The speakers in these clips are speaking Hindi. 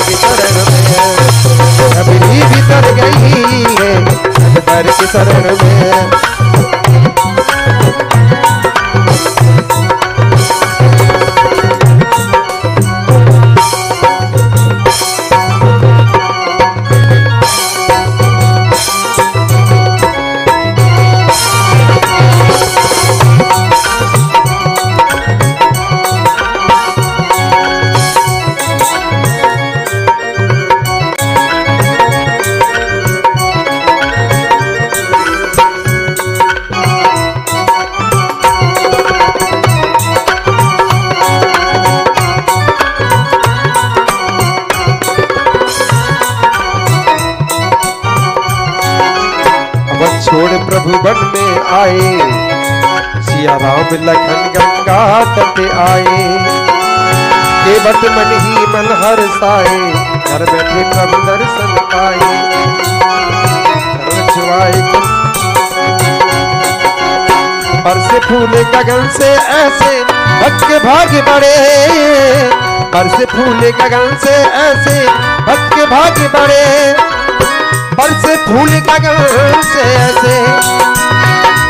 की शरण में, सबरी भीतर गई है रघुबर की शरण में। छोड़ प्रभु वन में आए, सिया राम लखन गंगा तट आए। केवट मन ही मन हर्षाए, घर बैठे प्रभु दर्शन पाए। चरण छुआए बरसे फूले गगन से ऐसे भक्त के भाग्य बढ़े, बरसे फूले गगन से ऐसे भक्त के भाग्य बढ़े। बरसे फूल गगन से ऐसे,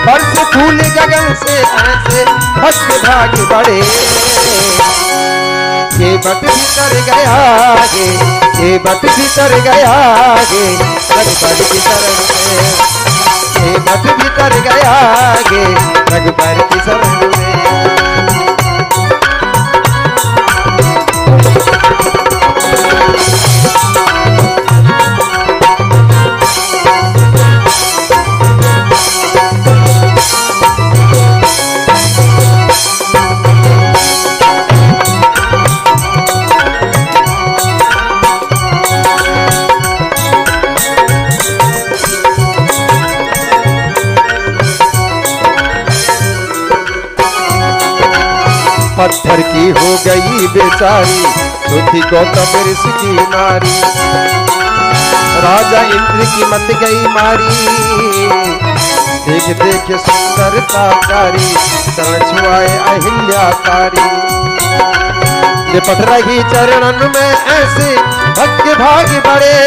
बरसे फूल गगन से ऐसे भक्त भाग्य बढ़े। ये बट भीतर गया गे, ये बट भीतर गया गे रघुबर की शरण में, ये बट भीतर गया गे रघुबर की शरण में। पत्थर की हो गई बेचारी, जो थी गौतम ऋषि की नारी। राजा इंद्र की मत गई मारी, देख देख सुंदरता प्यारी। चरण छुआए अहिल्याकारी, लिपट रही चरणन में ऐसे भक्त भाग्य बढ़े।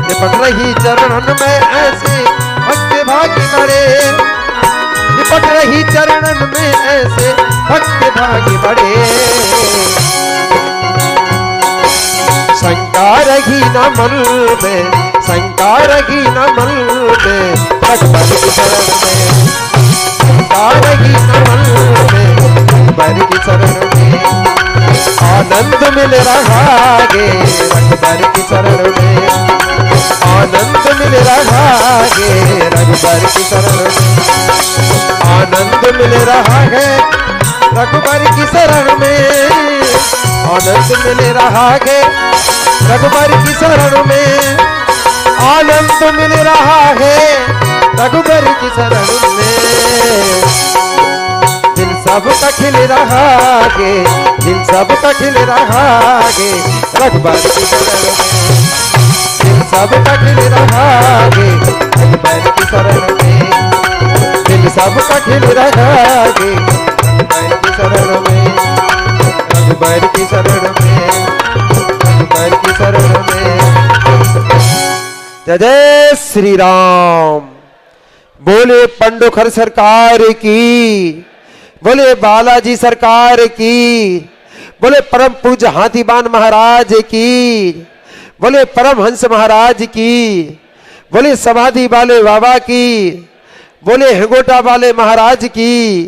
लिपट रही चरणन में ऐसे भक्त भाग्य बढ़े, लिपट रही चरणन में ऐसे भक्त भाग्य बढ़े। शंका रही न मन में, शंका रही न मन में रघुबर की शरण में, शंका रही न मन में रघुबर की शरण में। आनंद मिल रहा गे रघुबर की शरण में, आनंद मिल रहा गे रघुबर की शरण में। आनंद मिल रहा है रघुबर की शरण में, आनंद मिल रहा है रघुबर की शरण में। आनंद मिल रहा है रघुबर की शरण में। दिल सबका खिल रहा गे, दिल सबका खिल रहा गे रघुबर की शरण में। दिल सबका खिल रहा गे रघुबर की शरण में, दिल सबका खिल रहा गे रघुबर की शरण में, रघुबर की शरण में, रघुबर की शरण में। जय जय श्री राम। बोले पंडोखर सरकार की, बोले बालाजी सरकार की, बोले परम पूज्य हाथीबान महाराज की, बोले परमहंस महाराज की, बोले समाधि वाले बाबा की, बोले हेंगोटा वाले महाराज की,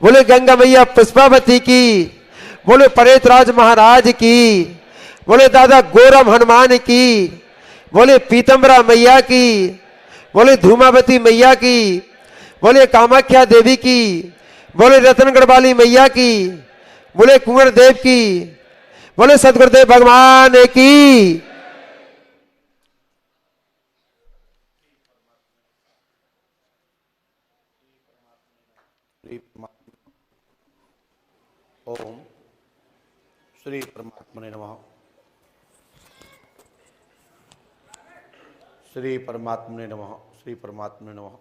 बोले गंगा मैया पुष्पावती की, बोले परेतराज महाराज की, बोले दादा गोरम हनुमान की, बोले पीतम्बरा मैया की, बोले धूमावती मैया की, बोले कामाख्या देवी की, बोले रतनगढ़ वाली मैया की, बोले कुंवर देव की, बोले सदगुरुदेव भगवान की। ओम श्री परमात्मने नमः। श्री परमात्मने नमः। श्री परमात्मने नमः।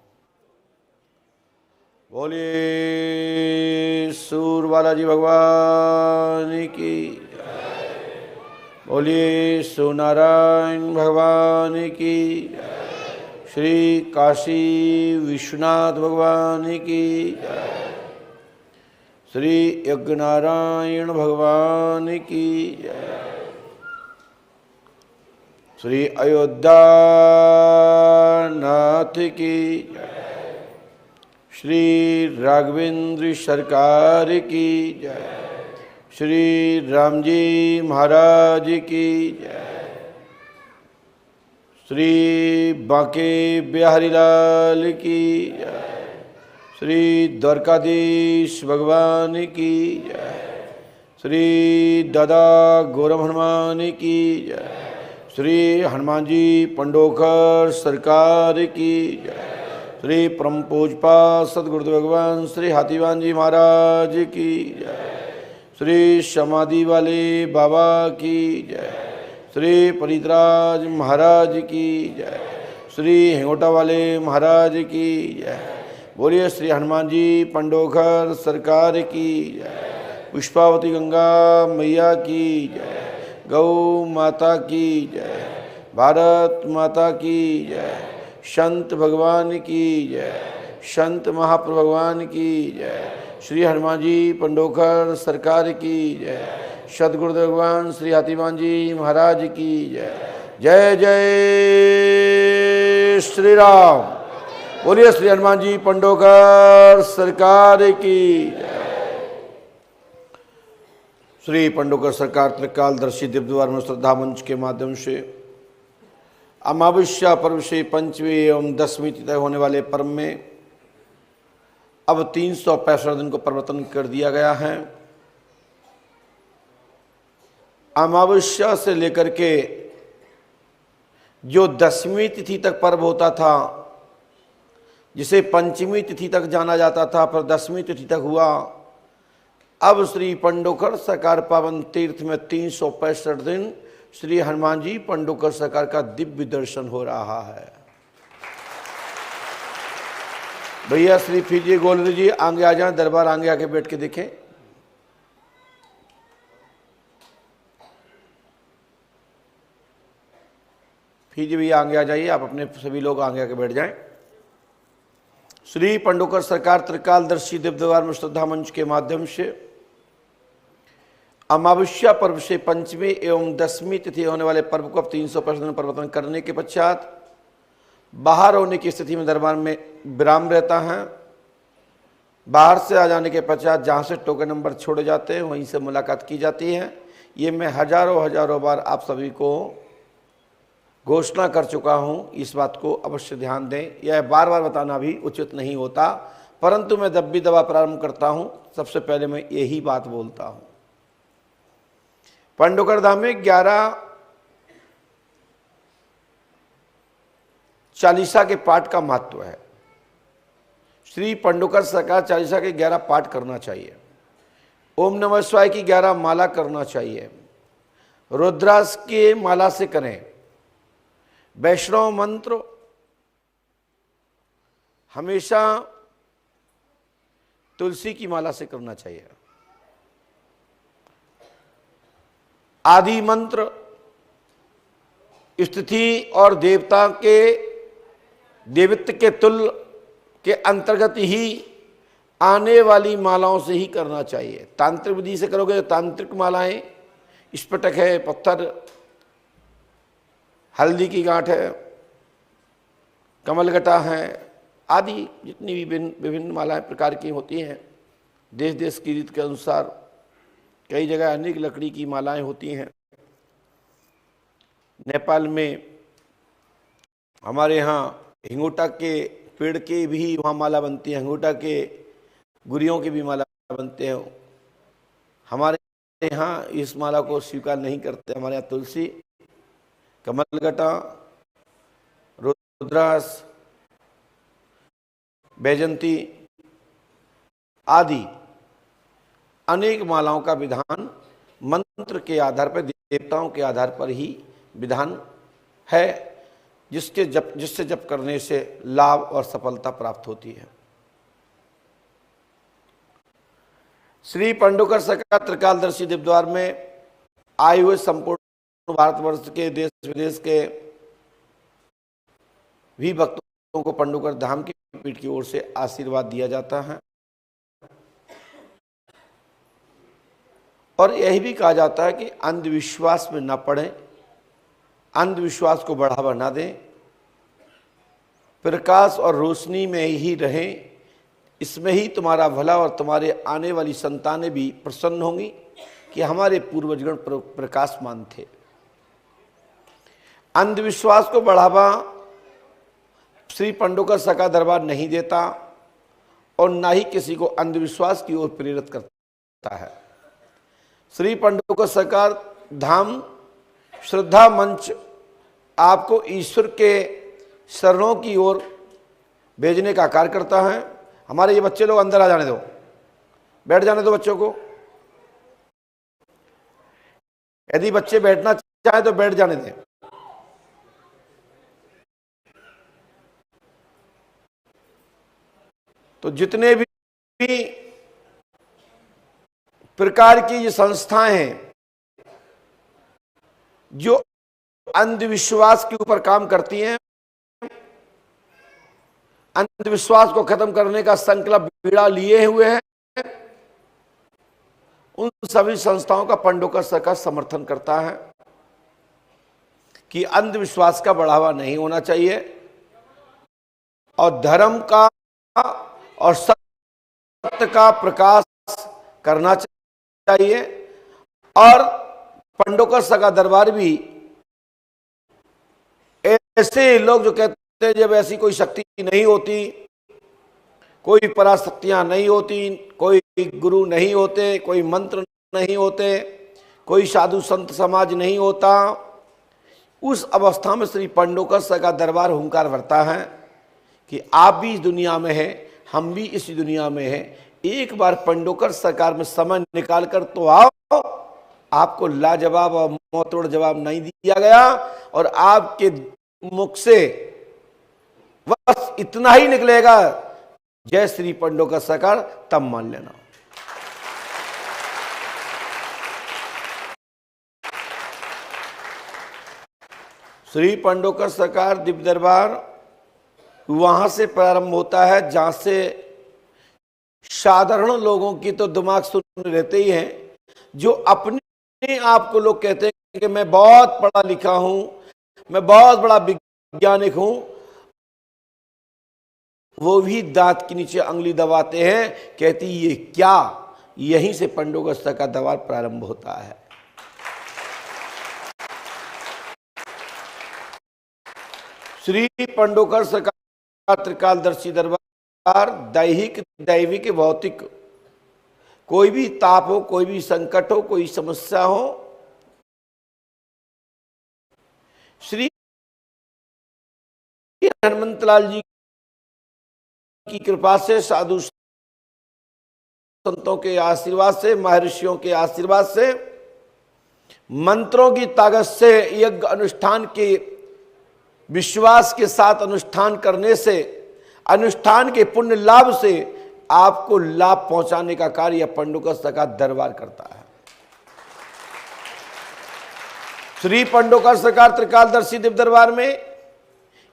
बोलिए सूर बालाजी भगवान की, बोलिए सोनारायण भगवान की जय। श्री काशी विश्वनाथ भगवान की जय। श्री यज्ञनारायण भगवान की जय। श्री अयोध्या नाथ की जय। श्री राघवेंद्र सरकार की जय। श्री राम जी महाराज की जय। श्री बांके बिहारी लाल की जय। श्री द्वारकाधीश भगवान की जय। श्री दादा गौरव हनुमान की जय। श्री हनुमान जी पंडोकर सरकार की जय। श्री परम पूजपा सदगुरुदेव भगवान श्री हाथीवान जी महाराज की जय। श्री समाधि वाले बाबा की जय। श्री परितराज महाराज की जय। श्री हेंगोटा वाले महाराज की जय। बोलिए श्री हनुमान जी पंडोकर सरकार की जय। पुष्पावती गंगा मैया की जय। गौ माता की जय। भारत माता की जय। संत भगवान की जय। संत महाप्रभु भगवान की जय। श्री हनुमान जी पंडोकर सरकार की जय। सदगुरुदेव भगवान श्री हाथीवान जी महाराज की जय। जय जय श्री राम। बोलिए श्री हनुमान जी पंडोकर सरकार की जय। श्री पंडोकर सरकार त्रिकालदर्शी दिव्यद्वार में श्रद्धा मंच के माध्यम से अमावस्या पर्व से पंचमी एवं दसवीं तिथि होने वाले पर्व में अब 365 दिन को परिवर्तन कर दिया गया है। अमावस्या से लेकर के जो दसवीं तिथि तक पर्व होता था, जिसे पंचमी तिथि तक जाना जाता था, पर दसवीं तिथि तक हुआ। अब श्री पंडोकर सरकार पावन तीर्थ में 365 दिन श्री हनुमान जी पंडोकर सरकार का दिव्य दर्शन हो रहा है। भैया श्री फीजी गोलरी जी आगे आ जाएं, दरबार आगे आके बैठ के देखें। फीजी भैया आगे आ जाइए, आप अपने सभी लोग आगे आके बैठ जाएं। श्री पंडोकर सरकार त्रिकालदर्शी दिव्यद्वार में श्रद्धा मंच के माध्यम से अमावस्या पर्व से पंचमी एवं दसवीं तिथि होने वाले पर्व को अब 365 दिन परिवर्तन करने के पश्चात बाहर होने की स्थिति में दरबार में विराम रहता है। बाहर से आ जाने के पश्चात जहाँ से टोकन नंबर छोड़े जाते हैं वहीं से मुलाकात की जाती है। ये मैं हजारों बार आप सभी को घोषणा कर चुका हूँ, इस बात को अवश्य ध्यान दें। यह बार बार बताना भी उचित नहीं होता, परंतु मैं जब भी दवा प्रारंभ करता हूँ सबसे पहले मैं यही बात बोलता हूँ। पंडोकर धाम में 11 चालीसा के पाठ का महत्व है। श्री पंडोकर सरकार चालीसा के 11 पाठ करना चाहिए। ओम नमः शिवाय की 11 माला करना चाहिए। रुद्राक्ष की माला से करें। वैष्णव मंत्र हमेशा तुलसी की माला से करना चाहिए। आदि मंत्र स्थिति और देवता के देवित्व के तुल्य के अंतर्गत ही आने वाली मालाओं से ही करना चाहिए। तांत्रिक विधि से करोगे तो तांत्रिक मालाएं, स्फटिक है, पत्थर, हल्दी की गांठ है, कमलगटा है, आदि जितनी भी विभिन्न मालाएं प्रकार की होती हैं, देश देश की रीत के अनुसार कई जगह अनेक लकड़ी की मालाएं होती हैं। नेपाल में हमारे यहाँ हिंगोटा के पेड़ के भी वहाँ माला बनती है, हिंगोटा के गुरियों की भी माला बनते हैं। हमारे यहाँ इस माला को स्वीकार नहीं करते। हमारे यहाँ तुलसी, कमलगटा, रुद्राक्ष, बैजंती आदि अनेक मालाओं का विधान मंत्र के आधार पर, देवताओं के आधार पर ही विधान है, जिससे जप करने से लाभ और सफलता प्राप्त होती है। श्री पंडोकर सरकार त्रिकालदर्शी दिव्यद्वार में आए हुए संपूर्ण भारतवर्ष के देश विदेश के भी भक्तों को पंडोकर धाम की पीठ की ओर से आशीर्वाद दिया जाता है। और यही भी कहा जाता है कि अंधविश्वास में न पड़ें, अंधविश्वास को बढ़ावा न दें, प्रकाश और रोशनी में ही रहें। इसमें ही तुम्हारा भला और तुम्हारे आने वाली संतानें भी प्रसन्न होंगी कि हमारे पूर्वजगण प्रकाशमान थे। अंधविश्वास को बढ़ावा श्री पंडोकर सका दरबार नहीं देता और ना ही किसी को अंधविश्वास की ओर प्रेरित करता है। श्री पंडोकर सका धाम श्रद्धा मंच आपको ईश्वर के शरणों की ओर भेजने का कार्य करता है। हमारे ये बच्चे लोग अंदर आ जाने दो, बैठ जाने दो बच्चों को। यदि बच्चे बैठना चाहे तो बैठ जाने दें। तो जितने भी प्रकार की ये संस्थाएं हैं जो अंधविश्वास के ऊपर काम करती हैं, अंधविश्वास को खत्म करने का संकल्प बीड़ा लिए हुए हैं, उन सभी संस्थाओं का पंडोकर सका समर्थन करता है कि अंधविश्वास का बढ़ावा नहीं होना चाहिए और धर्म का और सत्य का प्रकाश करना चाहिए। और पंडोकर सका दरबार भी ऐसे लोग जो कहते हैं जब ऐसी कोई शक्ति नहीं होती, कोई पराशक्तियां नहीं होती, कोई गुरु नहीं होते, कोई मंत्र नहीं होते, कोई साधु संत समाज नहीं होता, उस अवस्था में श्री पंडोकर सका दरबार हुंकार भरता है कि आप भी इस दुनिया में हैं, हम भी इस दुनिया में हैं। एक बार पंडोकर सरकार में समय निकाल कर तो आओ। आपको लाजवाब और मोतोड़ जवाब नहीं दिया गया और आपके मुख से बस इतना ही निकलेगा, जय श्री पंडोकर सरकार, तब मान लेना। श्री पंडोकर सरकार दिव्य दरबार वहां से प्रारंभ होता है जहां से साधारण लोगों की तो दिमाग सुन रहते ही हैं। जो अपने आप को लोग कहते हैं कि मैं बहुत पढ़ा लिखा हूं, मैं बहुत बड़ा वैज्ञानिक हूं, वो भी दांत के नीचे अंगुली दबाते हैं, कहती ये क्या। यहीं से पंडोकर सका का दरबार प्रारंभ होता है। श्री पंडोकर सका त्रिकालदर्शी दरबार दैहिक दैविक भौतिक कोई भी ताप हो, कोई भी संकट हो, कोई समस्या हो, श्री हनुमंतलाल जी की कृपा से, साधु संतों के आशीर्वाद से, महर्षियों के आशीर्वाद से, मंत्रों की ताकत से, यज्ञ अनुष्ठान के विश्वास के साथ अनुष्ठान करने से, अनुष्ठान के पुण्य लाभ से आपको लाभ पहुंचाने का कार्य पंडोकर सका दरबार करता है। श्री पंडोकर सका त्रिकालदर्शी दिव्य दरबार में,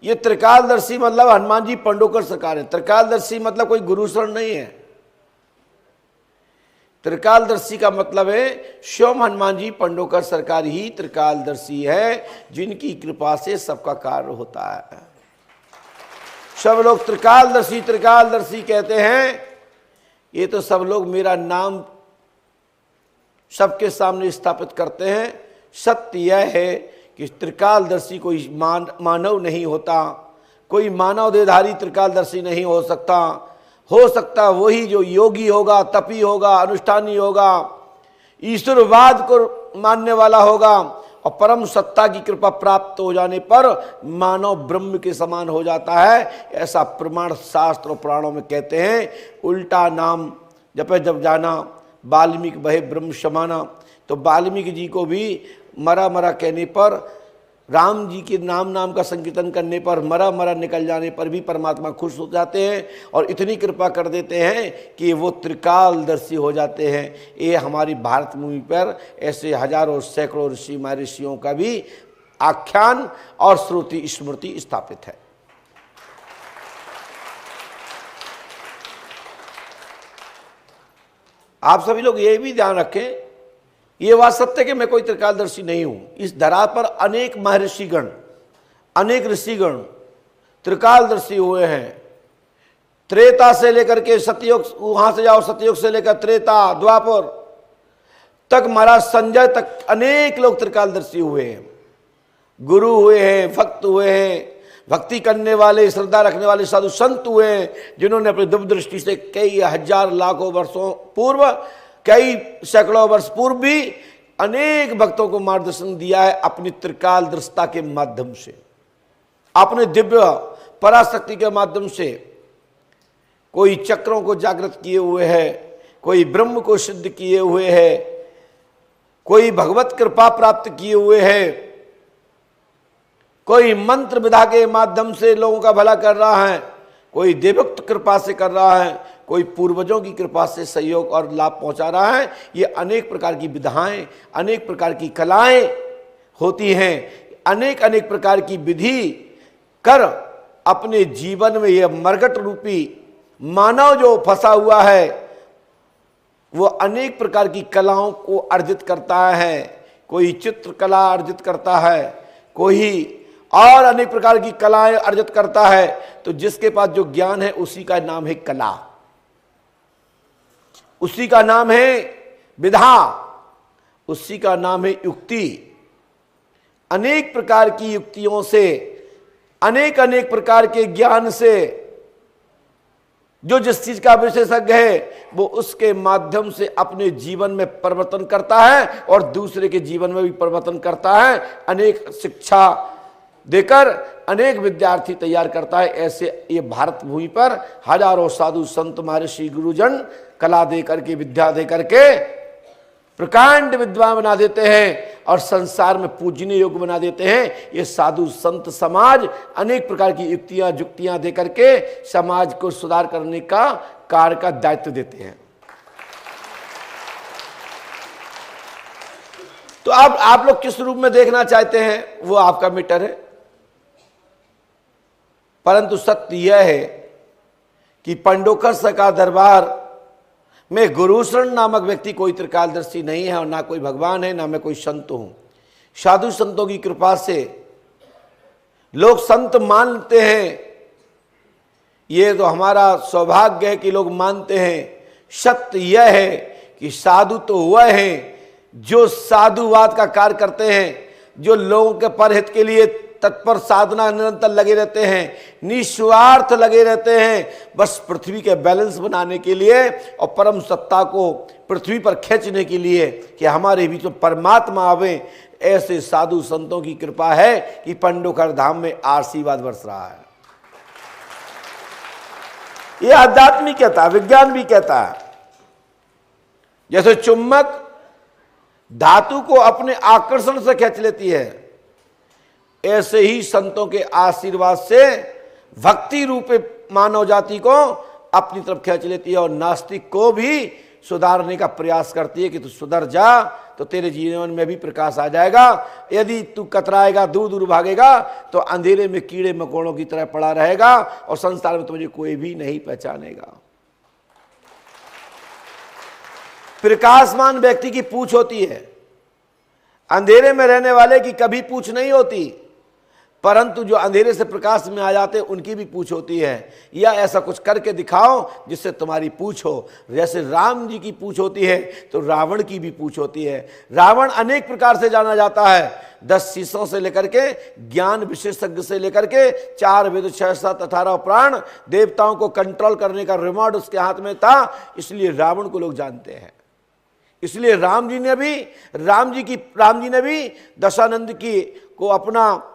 ये त्रिकालदर्शी मतलब हनुमान जी पंडोकर सरकार है। त्रिकालदर्शी मतलब कोई गुरु शरण नहीं है। त्रिकालदर्शी का मतलब है स्वयं हनुमान जी पंडोकर सरकार ही त्रिकालदर्शी है, जिनकी कृपा से सबका कार्य होता है। सब लोग त्रिकालदर्शी त्रिकालदर्शी कहते हैं, ये तो सब लोग मेरा नाम सबके सामने स्थापित करते हैं। सत्य यह है कि त्रिकालदर्शी कोई मानव नहीं होता, कोई मानव देहधारी त्रिकालदर्शी नहीं हो सकता। हो सकता वही जो योगी होगा, तपी होगा, अनुष्ठानी होगा, ईश्वरवाद को मानने वाला होगा और परम सत्ता की कृपा प्राप्त हो जाने पर मानव ब्रह्म के समान हो जाता है। ऐसा प्रमाण शास्त्र और पुराणों में कहते हैं। उल्टा नाम जपे जब जाना, वाल्मीकि बहे ब्रह्म समाना। तो वाल्मीकि जी को भी मरा मरा कहने पर राम जी के नाम का संकीर्तन करने पर, मरा मरा निकल जाने पर भी परमात्मा खुश हो जाते हैं और इतनी कृपा कर देते हैं कि वो त्रिकालदर्शी हो जाते हैं। ये हमारी भारत भूमि पर ऐसे हजारों सैकड़ों ऋषि महर्षियों का भी आख्यान और श्रुति स्मृति स्थापित है। आप सभी लोग ये भी ध्यान रखें, ये बात सत्य कि मैं कोई त्रिकालदर्शी नहीं हूं। इस धरा पर अनेक महर्षिगण, अनेक ऋषिगण त्रिकालदर्शी हुए हैं। त्रेता से लेकर के सतयुग, वहां से जाओ सतयुग से लेकर त्रेता द्वापर तक, महाराज संजय तक अनेक लोग त्रिकालदर्शी हुए हैं। गुरु हुए हैं, भक्त हुए हैं, भक्ति करने वाले, श्रद्धा रखने वाले साधु संत हुए हैं, जिन्होंने अपनी दिव्य दृष्टि से कई हजार लाखों वर्षों पूर्व, कई सैकड़ों वर्ष पूर्व भी अनेक भक्तों को मार्गदर्शन दिया है अपनी त्रिकाल दृष्टता के माध्यम से, अपने दिव्य पराशक्ति के माध्यम से। कोई चक्रों को जागृत किए हुए है, कोई ब्रह्म को सिद्ध किए हुए है, कोई भगवत कृपा प्राप्त किए हुए है, कोई मंत्र विधा के माध्यम से लोगों का भला कर रहा है, कोई देवोक्त कृपा से कर रहा है, कोई पूर्वजों की कृपा से सहयोग और लाभ पहुंचा रहा है। ये अनेक प्रकार की विधाएं, अनेक प्रकार की कलाएं होती हैं, अनेक अनेक प्रकार की विधि कर अपने जीवन में यह मरगट रूपी मानव जो फंसा हुआ है वो अनेक प्रकार की कलाओं को अर्जित करता है। कोई चित्रकला अर्जित करता है, कोई और अनेक प्रकार की कलाएं अर्जित करता है। तो जिसके पास जो ज्ञान है उसी का नाम है कला, उसी का नाम है विधा, उसी का नाम है युक्ति। अनेक प्रकार की युक्तियों से, अनेक अनेक प्रकार के ज्ञान से जो जिस चीज का विशेषज्ञ है वो उसके माध्यम से अपने जीवन में परिवर्तन करता है और दूसरे के जीवन में भी परिवर्तन करता है। अनेक शिक्षा देकर अनेक विद्यार्थी तैयार करता है। ऐसे ये भारत भूमि पर हजारों साधु संत महर्षि गुरुजन कला दे करके, विद्या दे करके प्रकांड विद्वान बना देते हैं और संसार में पूजनीय योग्य बना देते हैं। ये साधु संत समाज अनेक प्रकार की युक्तियां जुक्तियां दे करके समाज को सुधार करने का कार्य का दायित्व देते हैं। तो अब आप लोग किस रूप में देखना चाहते हैं वो आपका मैटर है, परंतु सत्य यह है कि पंडोकर का दरबार में गुरुशरण नामक व्यक्ति कोई त्रिकालदर्शी नहीं है और ना कोई भगवान है, ना मैं कोई संत हूं। साधु संतों की कृपा से लोग संत मानते हैं, ये तो हमारा सौभाग्य है कि लोग मानते हैं। सत्य यह है कि साधु तो वह हैं जो साधुवाद का कार्य करते हैं, जो लोगों के परहित के लिए तत्पर साधना निरंतर लगे रहते हैं, निस्वार्थ लगे रहते हैं, बस पृथ्वी के बैलेंस बनाने के लिए और परम सत्ता को पृथ्वी पर खींचने के लिए कि हमारे बीच में परमात्मा आवे। ऐसे साधु संतों की कृपा है कि पंडोकर धाम में आशीर्वाद बरस रहा है। यह आध्यात्मिक कहता है, विज्ञान भी कहता है। जैसे चुम्बक धातु को अपने आकर्षण से खींच लेती है, ऐसे ही संतों के आशीर्वाद से भक्ति रूपे मानव जाति को अपनी तरफ खींच लेती है और नास्तिक को भी सुधारने का प्रयास करती है कि तू सुधर जा तो तेरे जीवन में भी प्रकाश आ जाएगा। यदि तू कतराएगा, दूर दूर भागेगा तो अंधेरे में कीड़े मकोड़ों की तरह पड़ा रहेगा और संसार में तुझे कोई भी नहीं पहचानेगा। प्रकाशमान व्यक्ति की पूछ होती है, अंधेरे में रहने वाले की कभी पूछ नहीं होती, परंतु जो अंधेरे से प्रकाश में आ जाते उनकी भी पूछ होती है। या ऐसा कुछ करके दिखाओ जिससे तुम्हारी पूछ हो। जैसे राम जी की पूछ होती है तो रावण की भी पूछ होती है। रावण अनेक प्रकार से जाना जाता है, 10 शीशों से लेकर के, ज्ञान विशेषज्ञ से लेकर के, 4 वेद 6 7 18 प्राण, देवताओं को कंट्रोल करने का रिमोट उसके हाथ में था, इसलिए रावण को लोग जानते हैं। इसलिए राम जी ने भी दशानंद की को अपना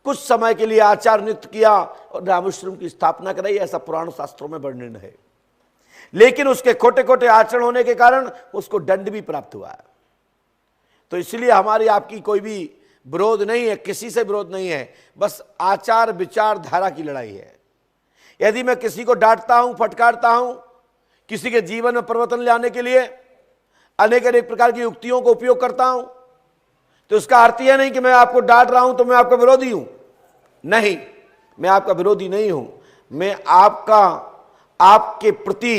कुछ समय के लिए आचार्य नियुक्त किया और रामेश्वरम की स्थापना कराई, ऐसा पुराण शास्त्रों में वर्णन है। लेकिन उसके खोटे खोटे आचरण होने के कारण उसको दंड भी प्राप्त हुआ है। तो इसलिए हमारी आपकी कोई भी विरोध नहीं है, किसी से विरोध नहीं है, बस आचार विचार धारा की लड़ाई है। यदि मैं किसी को डांटता हूं, फटकारता हूं, किसी के जीवन में परिवर्तन लाने के लिए अनेक अनेक प्रकार की युक्तियों को उपयोग करता हूं, तो इसका अर्थ यह नहीं कि मैं आपको डांट रहा हूं तो मैं आपका विरोधी हूं। नहीं, मैं आपका विरोधी नहीं हूं। मैं आपके प्रति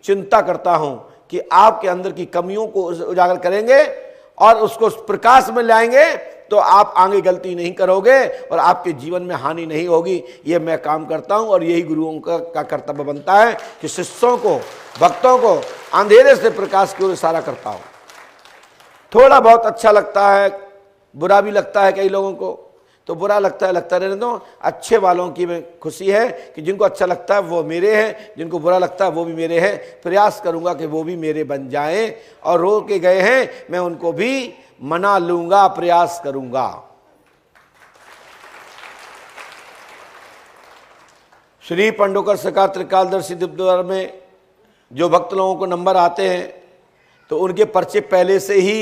चिंता करता हूं कि आपके अंदर की कमियों को उजागर करेंगे और उसको प्रकाश में लाएंगे तो आप आगे गलती नहीं करोगे और आपके जीवन में हानि नहीं होगी। ये मैं काम करता हूं और यही गुरुओं का कर्तव्य बनता है कि शिष्यों को, भक्तों को अंधेरे से प्रकाश की ओर इशारा करता हूं। थोड़ा बहुत अच्छा लगता है, बुरा भी लगता है कई लोगों को, तो बुरा लगता है, लगता रहने दो। अच्छे वालों की में खुशी है कि जिनको अच्छा लगता है वो मेरे हैं, जिनको बुरा लगता है वो भी मेरे हैं। प्रयास करूंगा कि वो भी मेरे बन जाएं, और रो के गए हैं मैं उनको भी मना लूंगा, प्रयास करूंगा। श्री पंडोकर सका त्रिकालदर्शी दिव्यद्वार में जो भक्त लोगों को नंबर आते हैं तो उनके पर्चे पहले से ही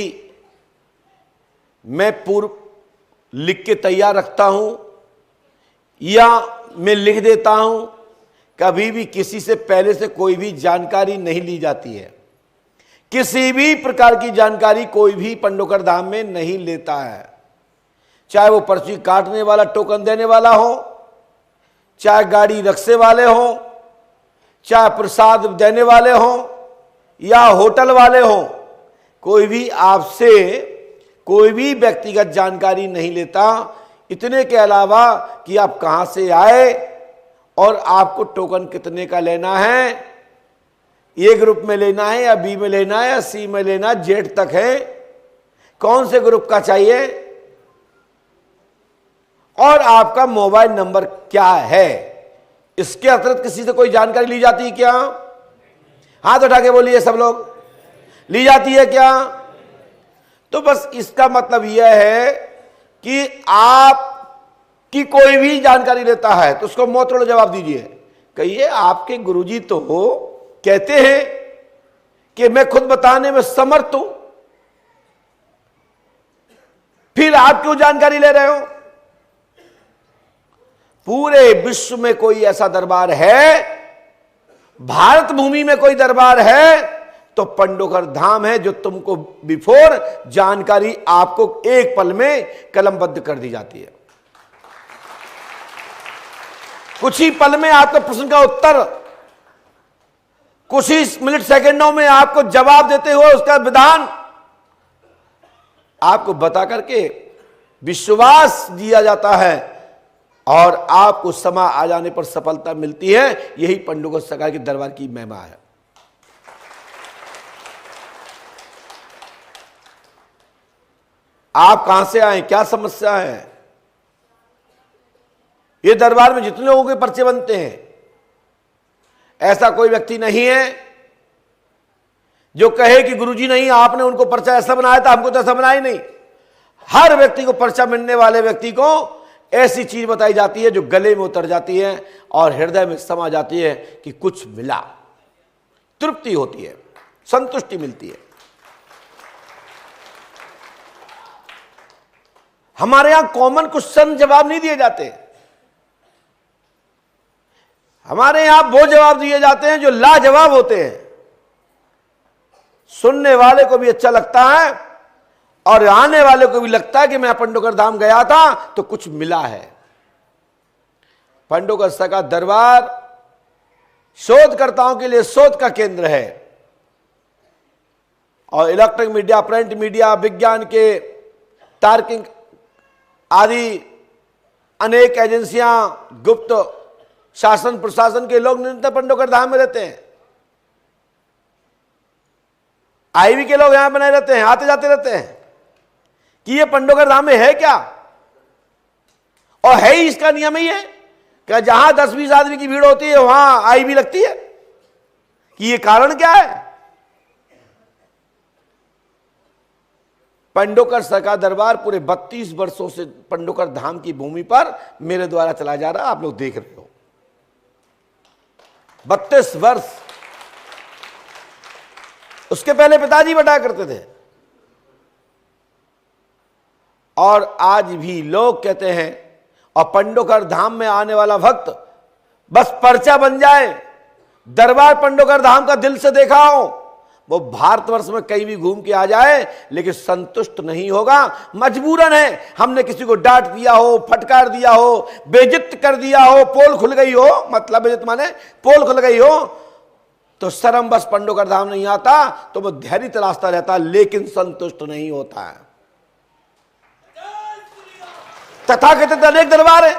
मैं पूर्व लिख के तैयार रखता हूं या मैं लिख देता हूं। कभी भी किसी से पहले से कोई भी जानकारी नहीं ली जाती है। किसी भी प्रकार की जानकारी कोई भी पंडोकर धाम में नहीं लेता है, चाहे वो पर्ची काटने वाला, टोकन देने वाला हो, चाहे गाड़ी रक्शे वाले हो, चाहे प्रसाद देने वाले हो या होटल वाले हो। कोई भी आपसे कोई भी व्यक्तिगत जानकारी नहीं लेता, इतने के अलावा कि आप कहां से आए और आपको टोकन कितने का लेना है, ए ग्रुप में लेना है या बी में लेना है या सी में लेना, जेड तक है, कौन से ग्रुप का चाहिए और आपका मोबाइल नंबर क्या है। इसके अतिरिक्त किसी से कोई जानकारी ली जाती है क्या? हाथ उठा के बोलिए सब लोग, ली जाती है क्या? तो बस इसका मतलब यह है कि आप की कोई भी जानकारी लेता है तो उसको मुंह तोड़ जवाब दीजिए। कहिए आपके गुरुजी तो कहते हैं कि मैं खुद बताने में समर्थ हूं, फिर आप क्यों जानकारी ले रहे हो? पूरे विश्व में कोई ऐसा दरबार है, भारत भूमि में कोई दरबार है तो पंडोकर धाम है, जो तुमको बिफोर जानकारी आपको एक पल में कलमबद्ध कर दी जाती है। कुछ ही पल में आपके प्रश्न का उत्तर, कुछ ही मिनट सेकंडों में आपको जवाब देते हुए उसका विधान आपको बता करके विश्वास दिया जाता है और आपको समय आ जाने पर सफलता मिलती है। यही पंडोकर सका के दरबार की महिमा है। आप कहां से आए, क्या समस्या है? ये दरबार में जितने लोगों के पर्चे बनते हैं, ऐसा कोई व्यक्ति नहीं है जो कहे कि गुरुजी नहीं आपने उनको पर्चा ऐसा बनाया था, हमको तो ऐसा बनाया ही नहीं। हर व्यक्ति को पर्चा मिलने वाले व्यक्ति को ऐसी चीज बताई जाती है जो गले में उतर जाती है और हृदय में समा जाती है कि कुछ मिला, तृप्ति होती है, संतुष्टि मिलती है। हमारे यहां कॉमन क्वेश्चन जवाब नहीं दिए जाते, हमारे यहां वो जवाब दिए जाते हैं जो लाजवाब होते हैं, सुनने वाले को भी अच्छा लगता है और आने वाले को भी लगता है कि मैं पंडोकर धाम गया था तो कुछ मिला है। पंडोकर सका दरबार शोधकर्ताओं के लिए शोध का केंद्र है और इलेक्ट्रॉनिक मीडिया, प्रिंट मीडिया, विज्ञान के तार्किक आदि अनेक एजेंसियां, गुप्त शासन प्रशासन के लोग निरंतर पंडोकर धाम में रहते हैं। आईवी के लोग यहां बने रहते हैं, आते जाते रहते हैं कि ये पंडोकर धाम में है क्या, और है ही इसका नियम ही है कि जहां 10-20 आदमी की भीड़ होती है वहां आईवी लगती है। कि ये कारण क्या है? पंडोकर सका दरबार पूरे 32 वर्षों से पंडोकर धाम की भूमि पर मेरे द्वारा चला जा रहा, आप लोग देख रहे हो। 32 वर्ष। उसके पहले पिताजी बटा करते थे और आज भी लोग कहते हैं, और पंडोकर धाम में आने वाला भक्त बस पर्चा बन जाए, दरबार पंडोकर धाम का दिल से देखा हो, वो भारतवर्ष में कहीं भी घूम के आ जाए लेकिन संतुष्ट नहीं होगा। मजबूरन है, हमने किसी को डांट दिया हो, फटकार दिया हो, बेइज्जत कर दिया हो, पोल खुल गई हो, मतलब बेइज्जत माने पोल खुल गई हो, तो शर्म बस पंडोकर धाम नहीं आता, तो वो धैर्य तलाशता रहता लेकिन संतुष्ट नहीं होता है। तथाकथित अनेक दरबार है,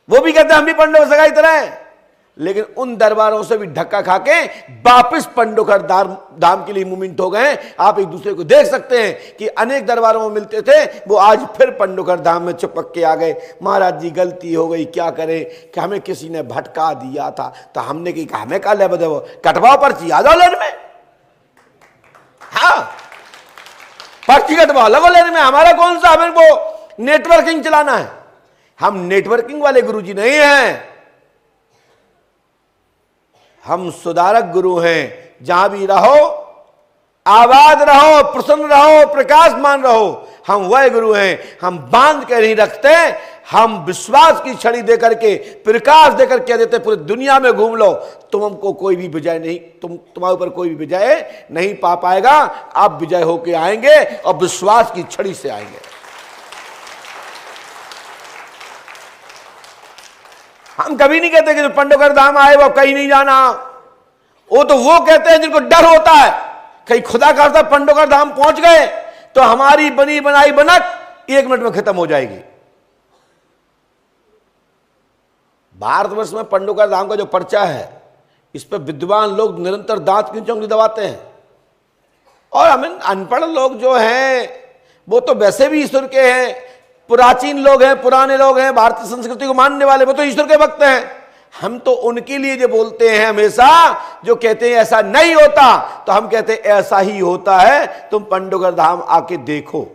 वो भी कहते हैं हम भी पंडोकर सगाई तरह हैं, लेकिन उन दरबारों से भी धक्का खा के वापिस पंडोकर धाम के लिए मूवमेंट हो गए। आप एक दूसरे को देख सकते हैं कि अनेक दरबारों में मिलते थे, वो आज फिर पंडोकर धाम में चिपक के आ गए। महाराज जी गलती हो गई, क्या करें, कि हमें किसी ने भटका दिया था, तो हमने की कहा हमें का ले बदे वो कटवाओ पर्ची, आ जाओ लेन में, हाँ पर्ची कटवाओ लगो लेन में, हमारा कौन सा, हमें वो नेटवर्किंग चलाना है। हम नेटवर्किंग वाले गुरुजी नहीं हैं, हम सुधारक गुरु हैं। जहां भी रहो आबाद रहो, प्रसन्न रहो, प्रकाशमान रहो, हम वह गुरु हैं। हम बांध के नहीं रखते, हम विश्वास की छड़ी देकर के, प्रकाश देकर कह देते पूरी दुनिया में घूम लो, तुमको कोई भी विजय नहीं, तुम्हारे ऊपर कोई भी विजय नहीं पा पाएगा। आप विजय होके आएंगे और विश्वास की छड़ी से आएंगे। हम कभी नहीं कहते कि जो पंडोकर धाम आए वो कहीं नहीं जाना, वो तो वो कहते हैं जिनको डर होता है कहीं खुदा खास्ता पंडोकर धाम पहुंच गए तो हमारी बनी बनाई बनक 1 मिनट में खत्म हो जाएगी। भारतवर्ष में पंडोकर धाम का जो पर्चा है, इस पर विद्वान लोग निरंतर दांत की चौंगली दबाते हैं, और हमें अनपढ़ लोग जो हैं वो तो वैसे भी ईश्वर के हैं, प्राचीन लोग हैं, पुराने लोग हैं, भारतीय संस्कृति को मानने वाले, वो तो ईश्वर के भक्त हैं। हम तो उनके लिए जो बोलते हैं हमेशा, जो कहते हैं ऐसा नहीं होता, तो हम कहते हैं ऐसा ही होता है, तुम पंडोकर धाम आके देखो।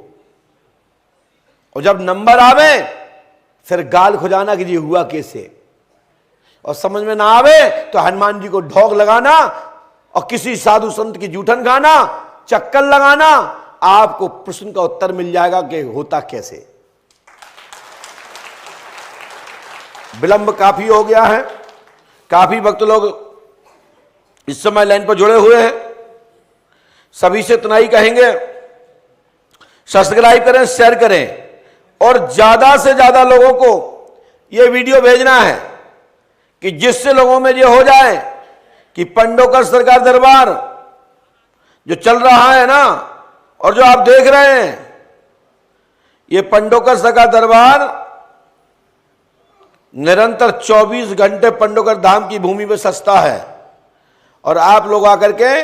और जब नंबर आवे फिर गाल खुजाना कि ये हुआ कैसे, और समझ में ना आवे तो हनुमान जी को ढोक लगाना और किसी साधु संत की जूठन खाना, चक्कर लगाना, आपको प्रश्न का उत्तर मिल जाएगा कि होता कैसे। विलंब काफी हो गया है, काफी भक्त लोग इस समय लाइन पर जुड़े हुए हैं। सभी से इतना ही कहेंगे, सब्सक्राइब करें, शेयर करें और ज्यादा से ज्यादा लोगों को यह वीडियो भेजना है कि जिससे लोगों में यह हो जाए कि पंडोकर सरकार दरबार जो चल रहा है ना, और जो आप देख रहे हैं, ये पंडोकर सरकार दरबार निरंतर 24 घंटे पंडोकर धाम की भूमि में सस्ता है। और आप लोग आकर के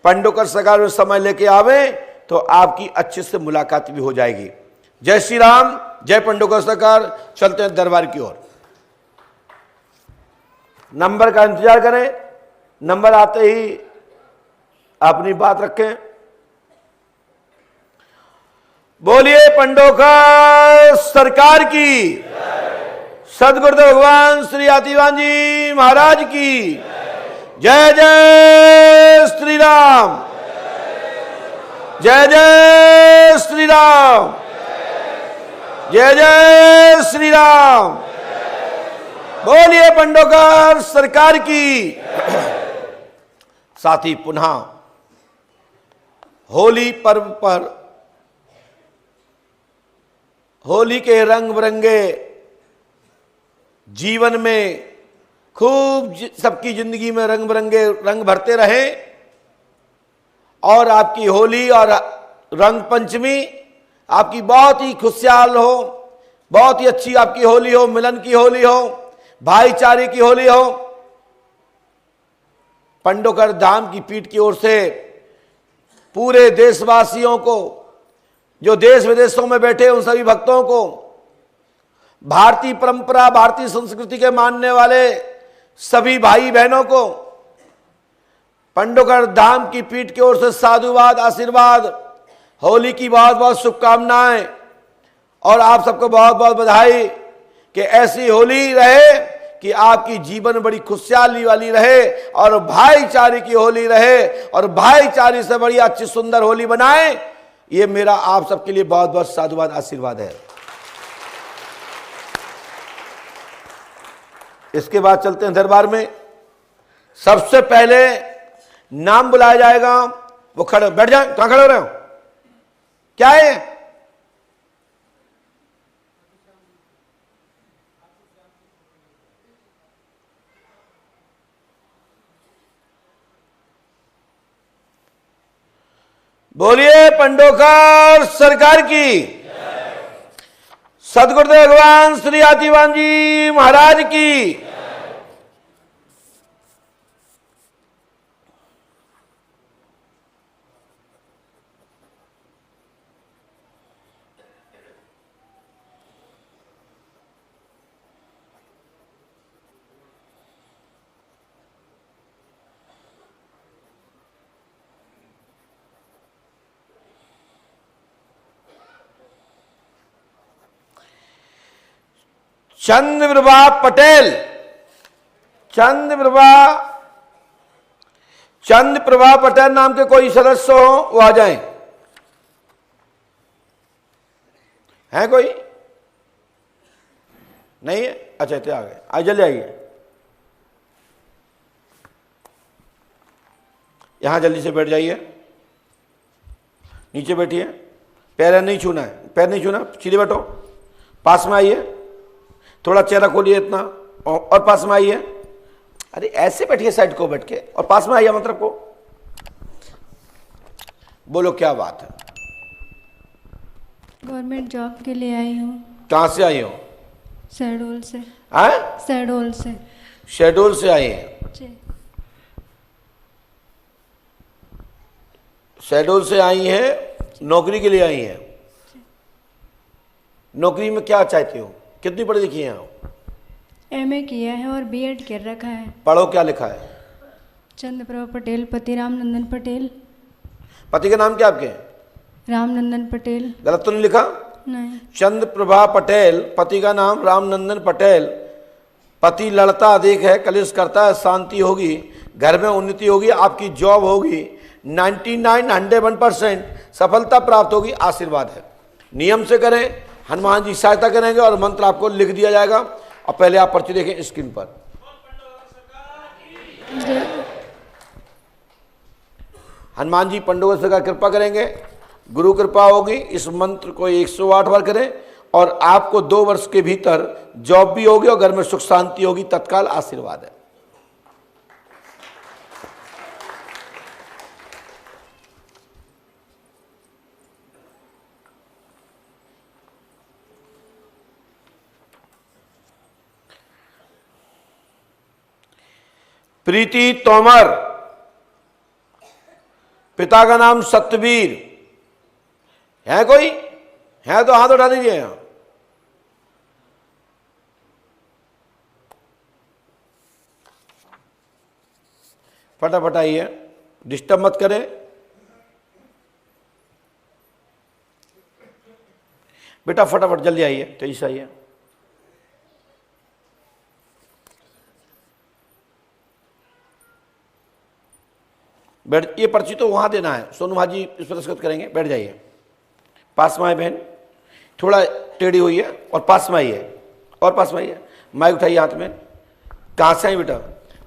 पंडोकर सरकार में समय लेके आवे तो आपकी अच्छे से मुलाकात भी हो जाएगी। जय श्री राम, जय पंडोकर सरकार। चलते हैं दरबार की ओर। नंबर का इंतजार करें, नंबर आते ही अपनी बात रखें। बोलिए पंडोकर सरकार की, सदगुरुदेव भगवान श्री आतिवान जी महाराज की जय। जय श्री राम, जय जय श्री राम, जय जय श्री राम। बोलिए पंडोकर सरकार की। साथ ही पुनः होली पर्व पर होली के रंग बिरंगे जीवन में खूब सबकी जिंदगी में रंग बिरंगे रंग भरते रहे, और आपकी होली और रंग पंचमी आपकी बहुत ही खुशहाल हो, बहुत ही अच्छी आपकी होली हो, मिलन की होली हो, भाईचारे की होली हो। पंडोकर धाम की पीठ की ओर से पूरे देशवासियों को, जो देश विदेशों में बैठे उन सभी भक्तों को, भारतीय परंपरा भारतीय संस्कृति के मानने वाले सभी भाई बहनों को पंडोकर धाम की पीठ की ओर से साधुवाद, आशीर्वाद, होली की बहुत बहुत शुभकामनाएं, और आप सबको बहुत बहुत बधाई कि ऐसी होली रहे कि आपकी जीवन बड़ी खुशहाली वाली रहे और भाईचारे की होली रहे, और भाईचारे से बड़ी अच्छी सुंदर होली बनाए। ये मेरा आप सबके लिए बहुत बहुत साधुवाद आशीर्वाद है। इसके बाद चलते हैं दरबार में। सबसे पहले नाम बुलाया जाएगा, वो खड़े बैठ जाए। कहां खड़े हो रहे हो? क्या है? बोलिए पंडोकर सरकार की, सदगुरुदेव भगवान श्री आतिवान जी महाराज की। चंद्रप्रभा पटेल, चंद्रप्रभा पटेल नाम के कोई सदस्य हो वो आ जाएं। है कोई? नहीं है? अच्छा इतने आ गए, आज जल्दी आइए। यहां जल्दी से बैठ जाइए, नीचे बैठिए, पैर नहीं छूना है, पैर नहीं छूना, सीधे बैठो। पास में आइए, थोड़ा चेहरा खोलिए इतना, और पास में आइए। अरे ऐसे बैठिए साइड को बैठ के, और पास में आइए मतलब को। बोलो क्या बात है? गवर्नमेंट जॉब के लिए आई हूँ। कहां से आई हो? शहडोल से। शहडोल से। शहडोल से आई हैं? जी। शहडोल से आई हैं, नौकरी के लिए आई हैं। नौकरी में क्या चाहते हो? कितनी पढ़ी लिखी हैं? एमए किया है और बीएड कर रखा है। पढ़ो, क्या लिखा है? चंद्रप्रभा पटेल, पति रामनंदन पटेल। पति का नाम क्या आपके? रामनंदन पटेल। गलत तो नहीं लिखा? नहीं। चंद्रप्रभा पटेल, पति का नाम रामनंदन पटेल। पति लड़ता अधिक है, कलेश करता है, शांति होगी, घर में उन्नति होगी, आपकी जॉब होगी, 99-101% सफलता प्राप्त होगी, आशीर्वाद है। नियम से करें, हनुमान जी सहायता करेंगे और मंत्र आपको लिख दिया जाएगा। और पहले आप पर्ची देखें स्क्रीन पर। हनुमान जी पंडोकर सरकार कृपा करेंगे, गुरु कृपा होगी। इस मंत्र को 108 बार करें और आपको 2 वर्ष के भीतर जॉब भी होगी और घर में सुख शांति होगी, तत्काल आशीर्वाद है। प्रीति तोमर, पिता का नाम सत्यवीर। है कोई? है तो हाथ उठा दीजिए। यहां फटाफट आइए, डिस्टर्ब मत करें। बेटा फटाफट जल्दी आइए, तेजी से आइए। बैठ, ये पर्ची तो वहां देना है, सोनू भाजी इस पर दस्तखत करेंगे। बैठ जाइए, पास में आए बहन, थोड़ा टेढ़ी हुई है, और पास में आइए, और पास में आइए। माइक उठाइए हाथ में। कहाँ से आई बेटा?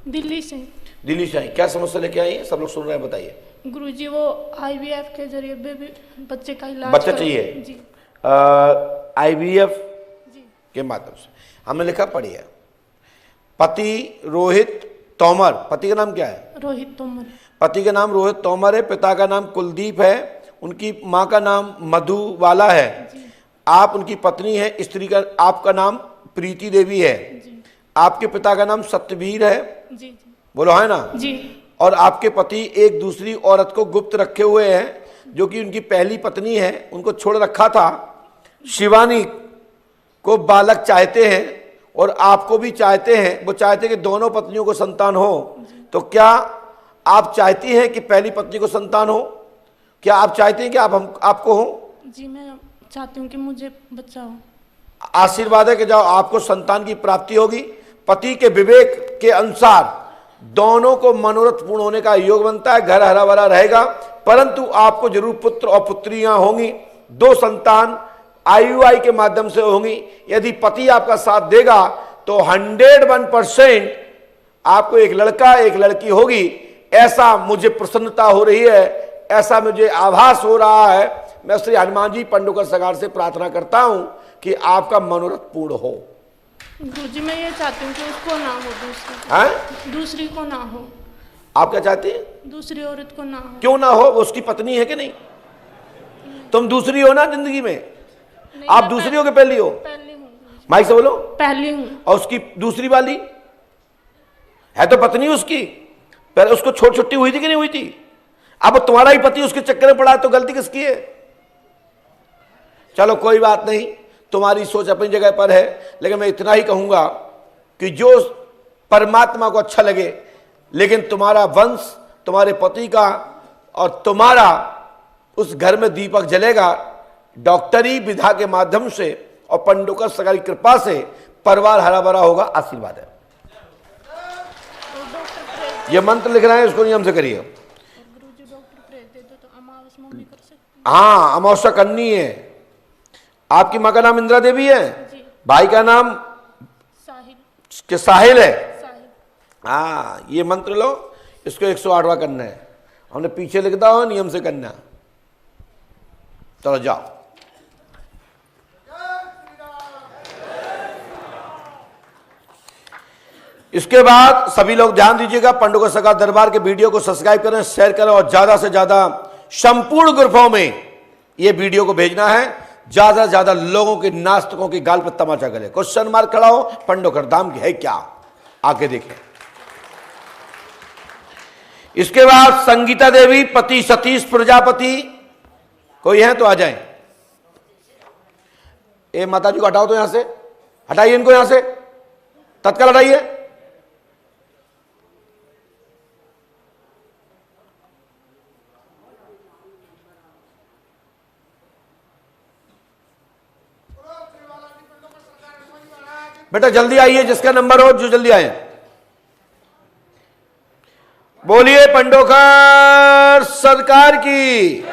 दिल्ली से। दिल्ली से आई, क्या समस्या लेके आई है? सब लोग सुन रहे हैं, बताइए। गुरुजी वो IVF के जरिए बेबी बच्चे का इलाज बच्चा चाहिए जी। IVF जी के माध्यम से हमने लिखा, पढ़िए। पति रोहित तोमर, पति का नाम क्या है? रोहित तोमर। पति का नाम रोहित तोमर है, पिता का नाम कुलदीप है, उनकी माँ का नाम मधुबाला है। आप उनकी पत्नी है। स्त्री का आपका नाम प्रीति देवी है। आपके पिता का नाम सत्यवीर है। जी जी। बोलो है ना जी। और आपके पति एक दूसरी औरत को गुप्त रखे हुए हैं, जो कि उनकी पहली पत्नी है, उनको छोड़ रखा था। शिवानी को बालक चाहते हैं और आपको भी चाहते हैं। वो चाहते हैं कि दोनों पत्नियों को संतान हो। तो क्या आप चाहती हैं कि पहली पत्नी को संतान हो? क्या आप चाहते हैं कि आपको हो? जी मैं चाहती हूँ कि मुझे बच्चा हो। आशीर्वाद है कि जब आपको संतान की प्राप्ति होगी, पति के विवेक के अनुसार दोनों को मनोरथ पूर्ण होने का योग बनता है, घर हरा भरा रहेगा, परंतु आपको जरूर पुत्र और पुत्रियां होंगी, 2 संतान IUI के माध्यम से होंगी। यदि पति आपका साथ देगा तो 101% आपको एक लड़का एक लड़की होगी, ऐसा मुझे प्रसन्नता हो रही है, ऐसा मुझे आभास हो रहा है। मैं श्री हनुमान जी पंडोकर सगार से प्रार्थना करता हूं कि आपका मनोरथ पूर्ण हो। गुरुजी मैं ये चाहती हूँ कि उसको ना हो, दूसरी को ना हो। आप क्या चाहती हैं? दूसरी औरत को ना हो। क्यों ना हो? वो उसकी पत्नी है कि नहीं? तुम दूसरी हो ना जिंदगी में? आप दूसरी हो कि पहली हो? पहली हूँ। माइक से बोलो। पहली हूँ। और उसकी दूसरी वाली है तो पत्नी उसकी, पहले उसको छोट छुट्टी हुई थी कि नहीं हुई थी? अब तुम्हारा ही पति उसके चक्कर में पड़ा तो गलती किसकी है? चलो कोई बात नहीं, तुम्हारी सोच अपनी जगह पर है, लेकिन मैं इतना ही कहूंगा कि जो परमात्मा को अच्छा लगे, लेकिन तुम्हारा वंश, तुम्हारे पति का और तुम्हारा उस घर में दीपक जलेगा, डॉक्टरी विधा के माध्यम से और पंडोकर सगाई कृपा से परिवार हरा भरा होगा। आशीर्वाद है। ये मंत्र लिख रहे हैं, इसको नियम से करिए। हाँ, अमावस्या करनी है। आपकी माँ का नाम इंदिरा देवी है, भाई का नाम साहिल है। हाँ, ये मंत्र लो, इसको 108वां करना है। हमने पीछे लिखता हो, नियम से करना। चलो जाओ। इसके बाद सभी लोग ध्यान दीजिएगा, पंडोकर सगार दरबार के वीडियो को सब्सक्राइब करें, शेयर करें और ज्यादा से ज्यादा संपूर्ण ग्रुपों में यह वीडियो को भेजना है। ज्यादा से ज्यादा लोगों के नास्तिकों की गाल पर तमाचा करे। क्वेश्चन मार्क खड़ा हो, पंडोकर धाम की है क्या? आके देखें। इसके बाद संगीता देवी, पति सतीश प्रजापति, कोई है तो आ जाएं। ए माता जी को हटाओ तो यहां से, हटाइए इनको यहां से, तत्काल हटाइए। बेटा जल्दी आइए, जिसका नंबर हो जो जल्दी आए। बोलिए पंडोकर सरकार की,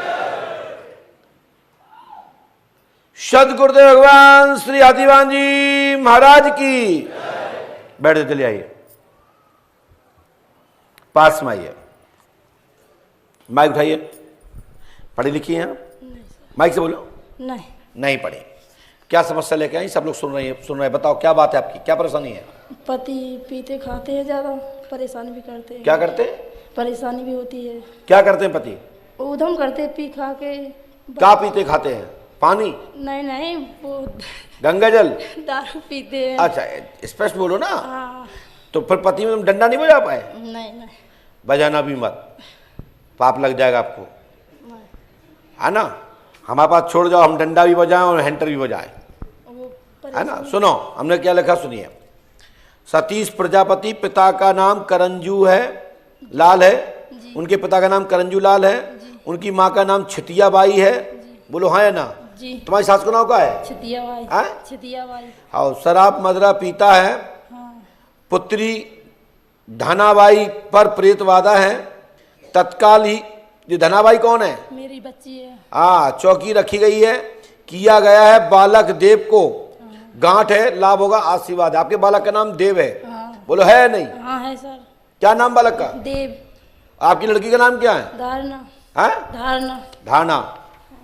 सदगुरुदेव भगवान श्री आदिवान जी महाराज की। बैठ चलिए, आइए पास में आइए। माइक उठाइए। पढ़ी लिखी हैं? माइक से बोलो। नहीं पढ़ी। क्या समस्या लेके आई? सब लोग सुन रहे हैं। बताओ क्या बात है आपकी, क्या परेशानी है? पति पीते खाते हैं, ज्यादा परेशान भी करते हैं। क्या करते? परेशानी भी होती है। क्या करते हैं पति? उधम करते, पी खा के। क्या पीते खाते हैं? पानी? नहीं, वो गंगा जल, दारू पीते हैं। अच्छा स्पष्ट बोलो ना। हाँ। तो फिर पति में डंडा नहीं बजा पाए? नहीं। बजाना भी मत, पाप लग जाएगा आपको, है ना। हमारे पास छोड़ जाओ, हम डंडा भी बजाएं और हैंटर भी बजाएं, है ना। सुनो हमने क्या लिखा, सुनिए। सतीश प्रजापति, पिता का नाम करंजू है लाल है, उनके पिता का नाम करंजू लाल है, उनकी माँ का नाम छितिया बाई है। बोलो हाँ या ना? जी। तुम्हारी सास का नाम क्या है? छितिया बाई। हाँ? छितिया बाई। हाँ, शराब मदरा पीता है। हाँ। पुत्री धनाबाई पर प्रेत वादा है। तत्काल ही, ये धनाबाई कौन है? मेरी बच्ची है। हाँ, चौकी रखी गई है, किया गया है। बालक देव को गांठ है, लाभ होगा, आशीर्वाद है। आपके बालक का नाम देव है। हाँ। बोलो है नहीं? हाँ है सर। क्या नाम बालक का? देव। आपकी लड़की का नाम क्या है? धारणा। है? धारणा।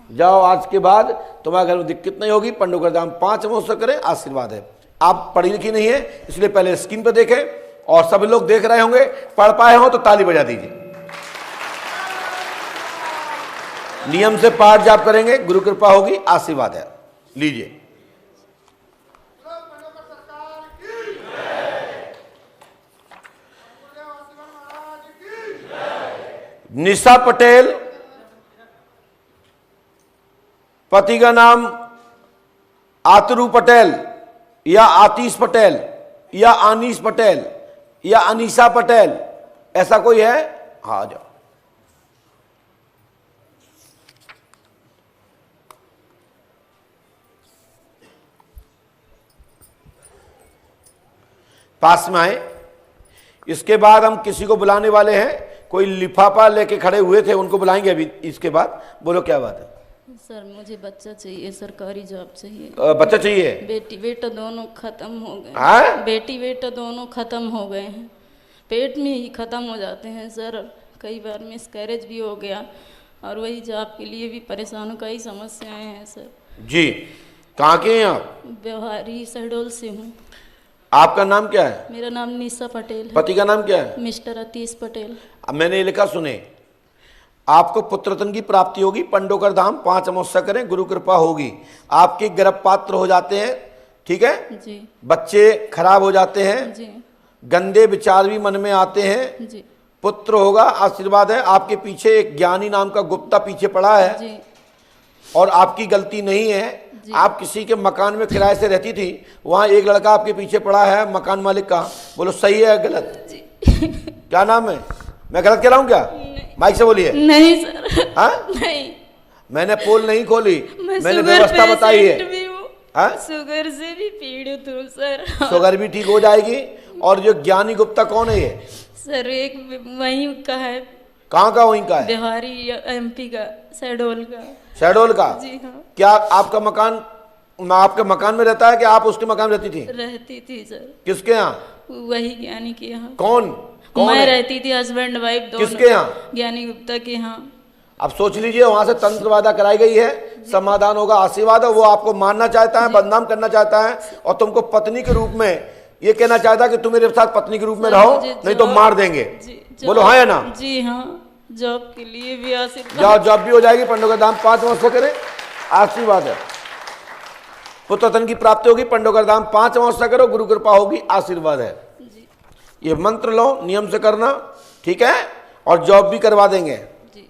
जाओ, आज के बाद तुम्हारे घर में दिक्कत नहीं होगी। पंडोकर धाम 5 अमावस्या करें, आशीर्वाद है। आप पढ़ी लिखी नहीं है, इसलिए पहले स्क्रीन पर देखें, और सभी लोग देख रहे होंगे, पढ़ पाए हो तो ताली बजा दीजिए। नियम से पाठ जाप करेंगे, गुरु कृपा होगी, आशीर्वाद है। लीजिए। निशा पटेल, पति का नाम आतरू पटेल या आतिश पटेल या आनीस पटेल या अनीसा पटेल, ऐसा कोई है? हाँ, आ जाओ। पास में आए। इसके बाद हम किसी को बुलाने वाले हैं, कोई लिफाफा लेके खड़े हुए थे, उनको बुलाएंगे अभी इसके बाद। बोलो क्या बात है? सर मुझे बच्चा चाहिए, सरकारी जॉब चाहिए। बच्चा चाहिए? बेटी बेटा दोनों खत्म हो गए। हाँ? बेटी बेटा दोनों खत्म हो गए हैं, पेट में ही खत्म हो जाते हैं सर। कई बार मिसकैरेज भी हो गया और वही जॉब के लिए भी परेशान हूँ, कई समस्याएं हैं सर। जी, कहाँ के हैं आप? व्यवहारी शहडोल से हूँ। आपका नाम क्या है? मेरा नाम निशा पटेल है। पति का नाम क्या है? मिस्टर अतीश पटेल। अब मैंने ये लिखा, सुने, आपको पुत्ररत्न की प्राप्ति होगी, पंडोकर धाम 5 अमावस्या करें, गुरु कृपा होगी, आपके गर्भ पात्र हो जाते हैं, ठीक है जी। बच्चे खराब हो जाते हैं जी। गंदे विचार भी मन में आते हैं जी। पुत्र होगा, आशीर्वाद है। आपके पीछे एक ज्ञानी नाम का गुप्ता पीछे पड़ा है जी। और आपकी गलती नहीं है। आप किसी के मकान में किराए से रहती थी, वहां एक लड़का आपके पीछे पड़ा है, मकान मालिक का। बोलो सही है गलत? जी। क्या नाम है? मैं गलत कह रहा हूँ क्या? माइक से बोलिए। नहीं सर। हाँ? नहीं, मैंने पोल नहीं खोली, मैंने शुगर व्यवस्था बताई है। पेशेंट भी हूँ। हाँ? शुगर से भी पीड़ित हूँ सर। शुगर भी ठीक हो जाएगी। और जो ज्ञानी गुप्ता कौन है ये? सर एक वहीं का है। कहाँ का? वहीं का है? बिहारी MP का, शहडोल का। शहडोल का? जी हाँ। क्या आपका मकान आपके मकान में रहता है कि आप उसके मकान में रहती थी? रहती थी सर। किसके यहाँ? वही ज्ञानी के यहाँ। कौन मैं है? रहती थी, हस्बैंड वाइफ दोनों। किसके यहाँ? ज्ञानी गुप्ता के यहाँ। अब सोच लीजिए, वहां से तंत्र वादा कराई गई है, समाधान होगा, आशीर्वाद है। वो आपको मारना चाहता है, बदनाम करना चाहता है और तुमको पत्नी के रूप में ये कहना चाहता है कि तुम मेरे साथ पत्नी के रूप में रहो, नहीं तो मार देंगे। बोलो हाँ या ना? जी हाँ, जॉब के लिए भी आशीर्वाद। जाओ, जॉब भी हो जाएगी, पंडोकर धाम 5 अमावस्या करें, आशीर्वाद है। पुत्ररत्न की प्राप्ति होगी, पंडोकर धाम 5 अमावस्या करो, गुरु कृपा होगी, आशीर्वाद है। ये मंत्र लो, नियम से करना, ठीक है? और जॉब भी करवा देंगे। जी।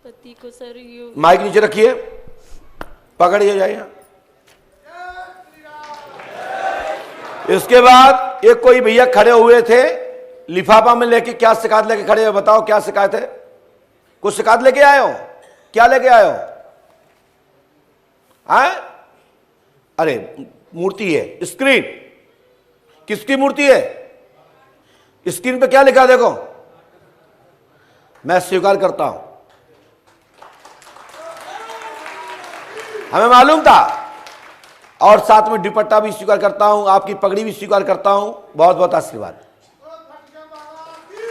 पति को सर माइक नीचे रखिए, पकड़िए जाइए। इसके बाद एक कोई भैया खड़े हुए थे, लिफाफा में लेके, क्या शिकायत लेके खड़े हो? बताओ क्या शिकायत है? कुछ शिकायत लेके आए हो? क्या लेके आए हो? हाँ? अरे मूर्ति है, स्क्रीन किसकी मूर्ति है? स्क्रीन पे क्या लिखा देखो। मैं स्वीकार करता हूं, हमें मालूम था, और साथ में दुपट्टा भी स्वीकार करता हूं, आपकी पगड़ी भी स्वीकार करता हूं। बहुत बहुत आशीर्वाद।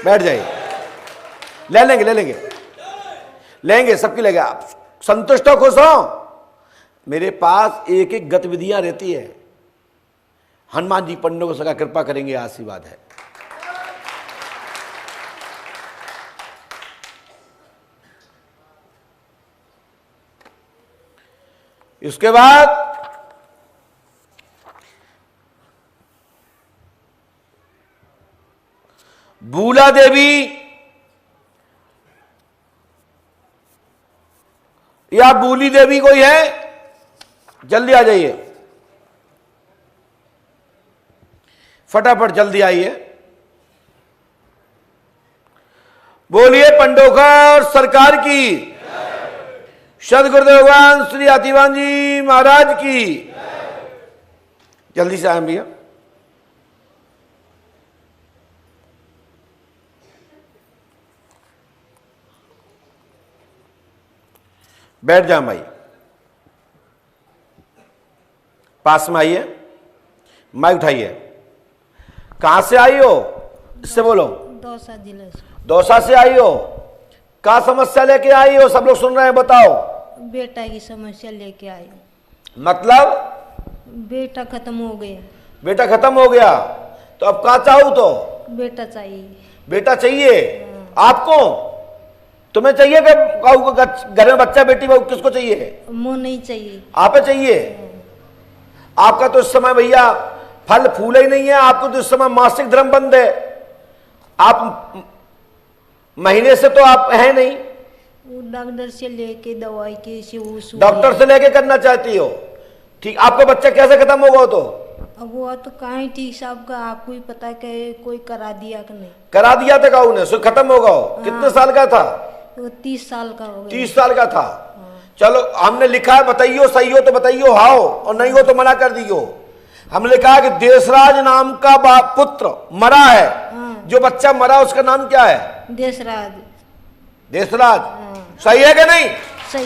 बैठ जाइए, ले लेंगे ले लेंगे लेंगे, सबकी लेंगे। आप संतुष्ट हो, खुश हो? मेरे पास एक एक गतिविधियां रहती है। हनुमान जी पंडों को सका कृपा करेंगे, आशीर्वाद है। इसके बाद बूला देवी या बूली देवी कोई है? जल्दी आ जाइए, फटाफट जल्दी आइए। बोलिए पंडोकर सरकार की, सदगुरुदेव भगवान श्री आतिवान जी महाराज की। जल्दी से आए भैया। बैठ जाए भाई, पास में आइए, माइक उठाइए। कहां से आई हो? इससे बोलो। दौसा जिले से। दौसा से आई हो? क्या समस्या लेके आई हो? सब लोग सुन रहे हैं, बताओ। बेटा की समस्या लेके आई हूँ। मतलब? बेटा खत्म हो गया। बेटा खत्म हो गया, तो अब क्या चाहूं? तो बेटा चाहिए। बेटा चाहिए आपको? तुम्हें चाहिए कि घर में बच्चा बेटी बहू किसको चाहिए? मुँह नहीं चाहिए। आप चाहिए? आपका तो इस समय भैया फल फूल ही नहीं है। आपको तो इस समय मासिक धर्म बंद है। आप महीने से तो आप है नहीं। वो डॉक्टर से लेके दवाई के से डॉक्टर से लेके करना चाहती हो? ठीक। आपका बच्चा कैसे खत्म होगा? तो अब वो तो कहीं ठीक साहब का आपको ही पता कि कोई करा दिया कि नहीं? करा दिया था का उन्हें, सो खत्म होगा। कितने साल का था? वो 30 साल का हो गया। 30 साल का था। चलो हमने लिखा है, बताइयो, सही हो तो बताइयो हाओ, और नहीं हो तो मना कर दियो। हमने कहा कि देशराज नाम का पुत्र मरा है। जो बच्चा मरा उसका नाम क्या है? देशराज। देशराज सही है कि नहीं? सही।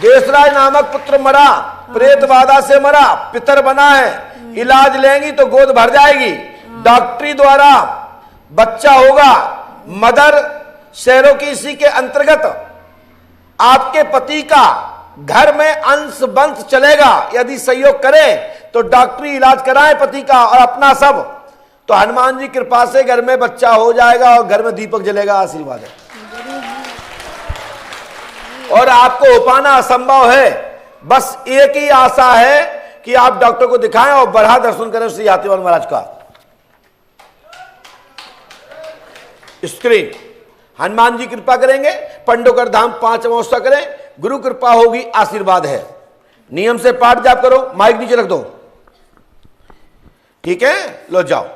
देशराज नामक पुत्र मरा, प्रेत बाधा से मरा, पितर बना है, इलाज लेंगी तो गोद भर जाएगी। डॉक्टरी द्वारा बच्चा होगा। मदर सेरोकीसी के अंतर्गत आपके पति का घर में अंश वंश चलेगा। यदि सहयोग करें तो डॉक्टरी इलाज कराएं पति का और अपना सब, तो हनुमान जी कृपा से घर में बच्चा हो जाएगा और घर में दीपक जलेगा। आशीर्वाद है। और आपको हो पाना असंभव है। बस एक ही आशा है कि आप डॉक्टर को दिखाएं और बढ़ा दर्शन करें श्री हाथीवाल महाराज का। स्क्रीन हनुमान जी कृपा करेंगे। पंडोकर धाम 5 अमावस्या करें, गुरु कृपा होगी, आशीर्वाद है। नियम से पाठ जाप करो। माइक नीचे रख दो, ठीक है? लो जाओ।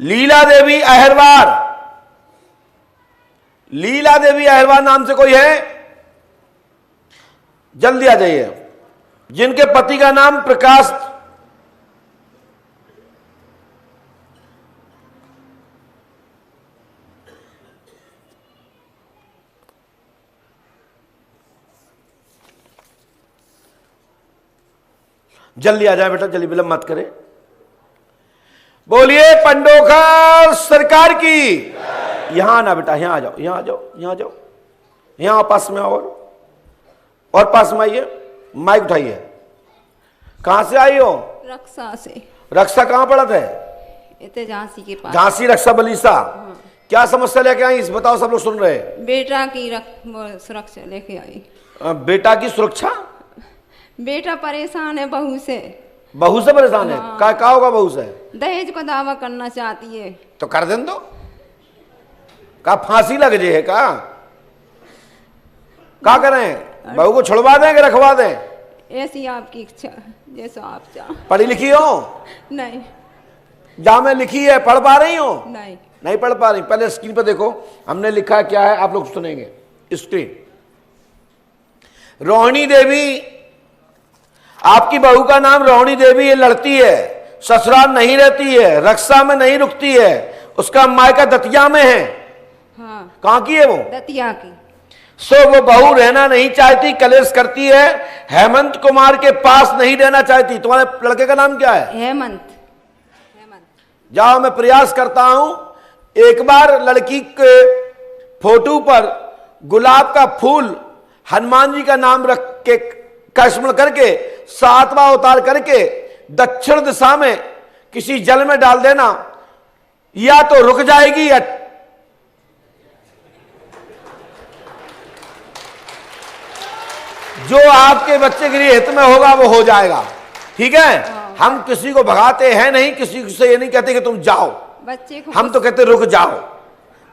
लीला देवी अहिरवार, लीला देवी अहिरवार नाम से कोई है? जल्दी आ जाइए। जिनके पति का नाम प्रकाश, जल्दी आ जाए बेटा, जल्दी विलंब मत करें। बोलिए पंडोखर सरकार की। यहां आना बेटा, यहां आ जाओ, यहां आ जाओ, यहां आ जाओ, यहां पास में आओ और पास में आइए। माइक उठाइए। कहां से आई हो? रक्षा से। रक्षा कहां पड़ा था? इतने झांसी के पास। झांसी रक्षा बलीसा। क्या समस्या लेके आई इस बताओ, सब लोग सुन रहे हैं। बेटा की सुरक्षा लेके आई। बेटा की सुरक्षा? बेटा परेशान है बहू से। बहू से परेशान है? क्या होगा बहू से? दहेज को दावा करना चाहती है। तो कर दें दो। का फांसी लग जाए? का करें? बहू को छुड़वा दें कि रखवा दें? ऐसी आपकी इच्छा, जैसा आप चाह। पढ़ी लिखी हो? नहीं। जहां में लिखी है पढ़ पा रही हो? नहीं। नहीं पढ़ पा रही। पहले स्क्रीन पर देखो, हमने लिखा है क्या है, आप लोग सुनेंगे। स्क्रीन। रोहिणी देवी, आपकी बहू का नाम रोहिणी देवी है। लड़ती है, ससुराल नहीं रहती है, रक्षा में नहीं रुकती है। उसका मायका दतिया में है। हाँ। कहां की है वो? दतिया की। सो वो बहू रहना नहीं चाहती, कलेश करती है। हेमंत कुमार के पास नहीं रहना चाहती। तुम्हारे लड़के का नाम क्या है? हेमंत। जाओ, मैं प्रयास करता हूं। एक बार लड़की के फोटो पर गुलाब का फूल हनुमान जी का नाम रख के स्मरण करके 7वां अवतार करके दक्षिण दिशा में किसी जल में डाल देना, या तो रुक जाएगी या जो आपके बच्चे के लिए हित में होगा वो हो जाएगा। ठीक है? हम किसी को भगाते हैं नहीं, किसी से ये नहीं कहते कि तुम जाओ। बच्चे को हम तो कहते रुक जाओ।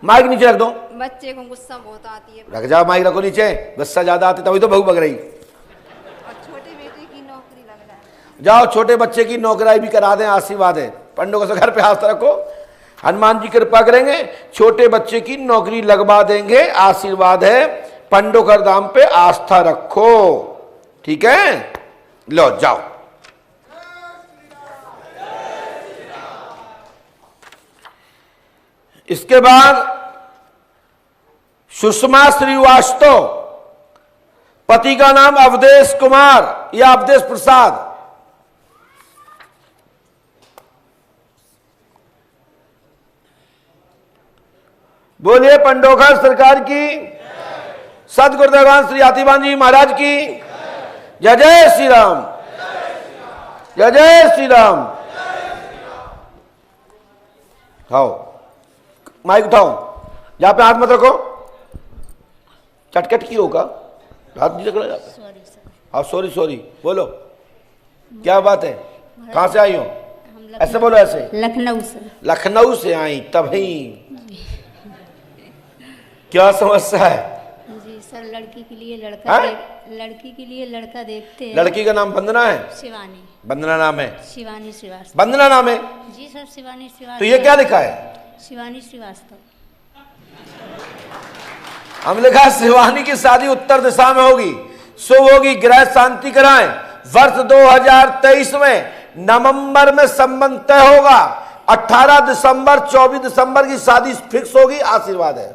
माइक नीचे रख दो। बच्चे को गुस्सा बहुत आती है। रख जाओ, माइक रखो नीचे। गुस्सा ज्यादा आती तभी तो बहू बग रही। और छोटे बेटे की नौकरी लग जाए। जाओ, छोटे बच्चे की नौकरी भी करा दें, आशीर्वाद है। पंडों के घर पे हाथ रखो, हनुमान जी कृपा करेंगे, छोटे बच्चे की नौकरी लगवा देंगे, आशीर्वाद है। पंडोकर धाम पे आस्था रखो। ठीक है? लो जाओ। इसके बाद सुषमा श्रीवास्तव, पति का नाम अवधेश कुमार या अवधेश प्रसाद। बोलिए पंडोखर सरकार की, सदगुरुदेवान श्री हाथीवान जी महाराज की जय। जय श्री राम, जय जय श्री राम। खाओ, माइक उठाओ। यहां पे हाथ मत रखो, चटकट की होगा, हाथ नहीं रखना जाता। हाँ सॉरी सॉरी, बोलो क्या बात है, कहां से आई हो? ऐसे बोलो, ऐसे। लखनऊ से। लखनऊ से आई तभी। क्या समस्या है? जी सर, लड़की के लिए लड़का लड़की के लिए लड़का देखते हैं। लड़की का नाम वंदना है? शिवानी। वंदना नाम है? शिवानी श्रीवास्तव। वंदना नाम है जी सर, शिवानी श्रीवास्तव। तो ये क्या लिखा है? शिवानी श्रीवास्तव। हमने लिखा शिवानी की शादी उत्तर दिशा में होगी, शुभ होगी, ग्रह शांति कराएं। वर्ष 2023 में नवंबर में संबंध तय होगा। 18 दिसंबर 24 दिसंबर की शादी फिक्स होगी, आशीर्वाद है।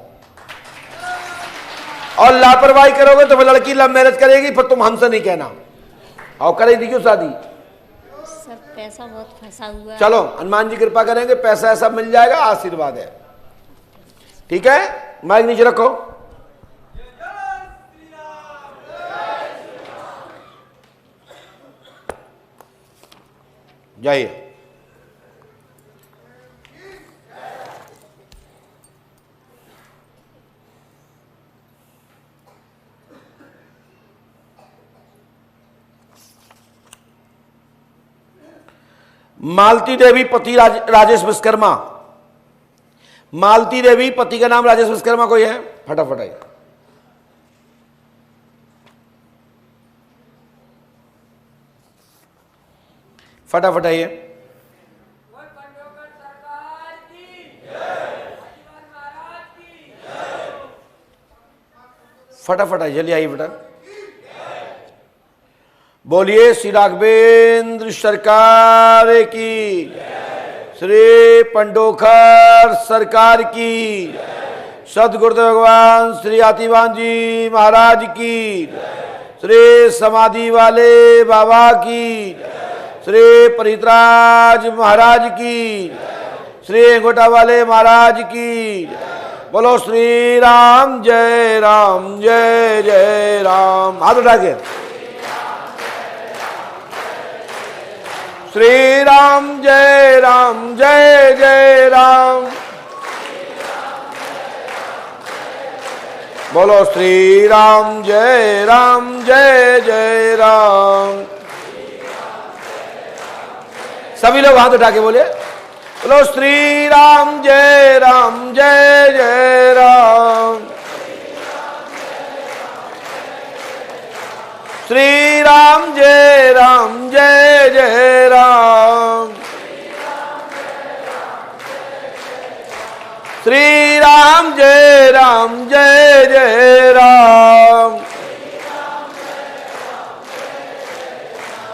और लापरवाही करोगे तो फिर लड़की लव मैरिज करेगी, फिर तुम हमसे नहीं कहना। और करेगी क्यों शादी? सर पैसा बहुत फंसा हुआ है। चलो हनुमान जी कृपा करेंगे, पैसा ऐसा मिल जाएगा, आशीर्वाद है। ठीक है, माइक नीचे रखो। जाइए। मालती देवी पति राजेश विश्वकर्मा। मालती देवी पति का नाम राजेश विश्वकर्मा कोई है? फटाफट आइए। फटाफट आइए। फटाफट आइए, जल्दी आइए बेटा। बोलिए श्री राघवेंद्र सरकार की, श्री पंडोखर सरकार की, सदगुरुदेव भगवान श्री आतिवान जी महाराज की, श्री समाधि वाले बाबा की, श्री परित्राज महाराज की, श्री अंगूठा वाले महाराज की। बोलो श्री राम जय जय राम। हाथ उठा के श्री राम जय जय राम। बोलो श्री राम जय जय राम। सभी लोग हाथ उठा के बोले, बोलो श्री राम जय जय राम। श्री राम जय जय राम। श्री राम जय जय राम।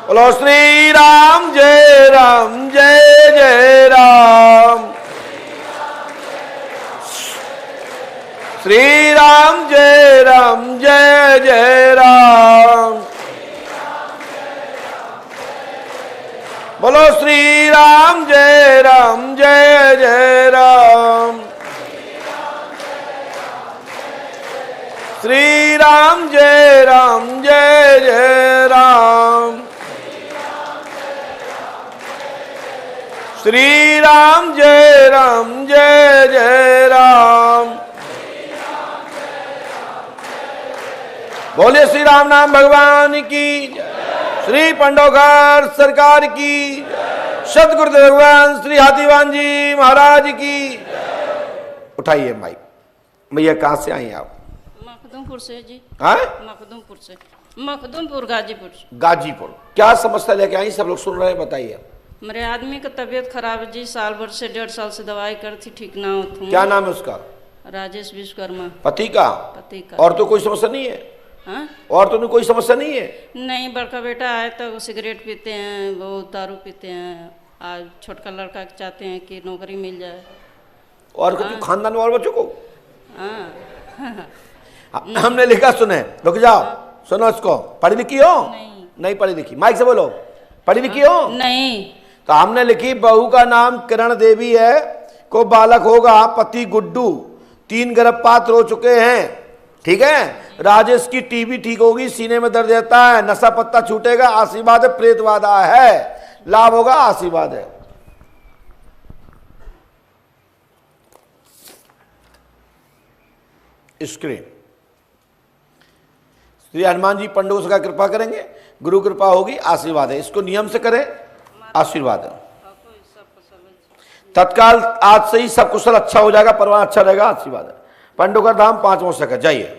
बोलो श्री राम जय जय राम। श्री राम जय जय राम। बोलो श्री राम जय जय राम। श्री राम जय जय राम। श्री राम जय जय राम। बोलिए श्री राम नाम भगवान की, श्री पंडोखर सरकार की, सदगुरुदेव भगवान श्री हाथीवान जी महाराज की। उठाइए माइक। भैया कहाँ से आई आप? मखदूमपुर से जी। हाँ, मखदूमपुर से, मखदूमपुर गाजीपुर। गाजीपुर। क्या समस्या लेके आई? सब लोग सुन रहे हैं, बताइए। मेरे आदमी का तबीयत खराब है जी, साल भर से 1.5 साल से दवाई कर थी, ठीक ना हो। क्या नाम है उसका? राजेश विश्वकर्मा। पति का? पति का। और तो कोई समस्या नहीं है? हाँ? और तो कोई समस्या नहीं है? नहीं, बड़का बेटा है तो वो सिगरेट पीते हैं, वो दारू पीते हैं। आज छोटका लड़का चाहते हैं कि नौकरी मिल जाए। और कुछ खानदान और बच्चों को? हाँ। हमने लिखा, सुने, रुक जाओ, सुनो इसको। पढ़ी लिखी हो? नहीं पढ़ी लिखी। माइक से बोलो, पढ़ी लिखी हो? नहीं। तो हमने लिखी, बहू का नाम किरण देवी है, को बालक होगा, पति गुड्डू, 3 गर्भपात हो चुके हैं। ठीक है, राजेश की टीबी ठीक होगी, सीने में दर्द रहता है, नशा पत्ता छूटेगा, आशीर्वाद है, प्रेत वादा है, लाभ होगा, आशीर्वाद है। स्क्रीन श्री हनुमान जी पंडोस का कृपा करेंगे, गुरु कृपा होगी, आशीर्वाद है। इसको नियम से करें, आशीर्वाद है। तत्काल आज से ही सब कुशल अच्छा हो जाएगा, परिवार अच्छा रहेगा, आशीर्वाद है। पंडोकर धाम 5वां सेकंड। जाइए।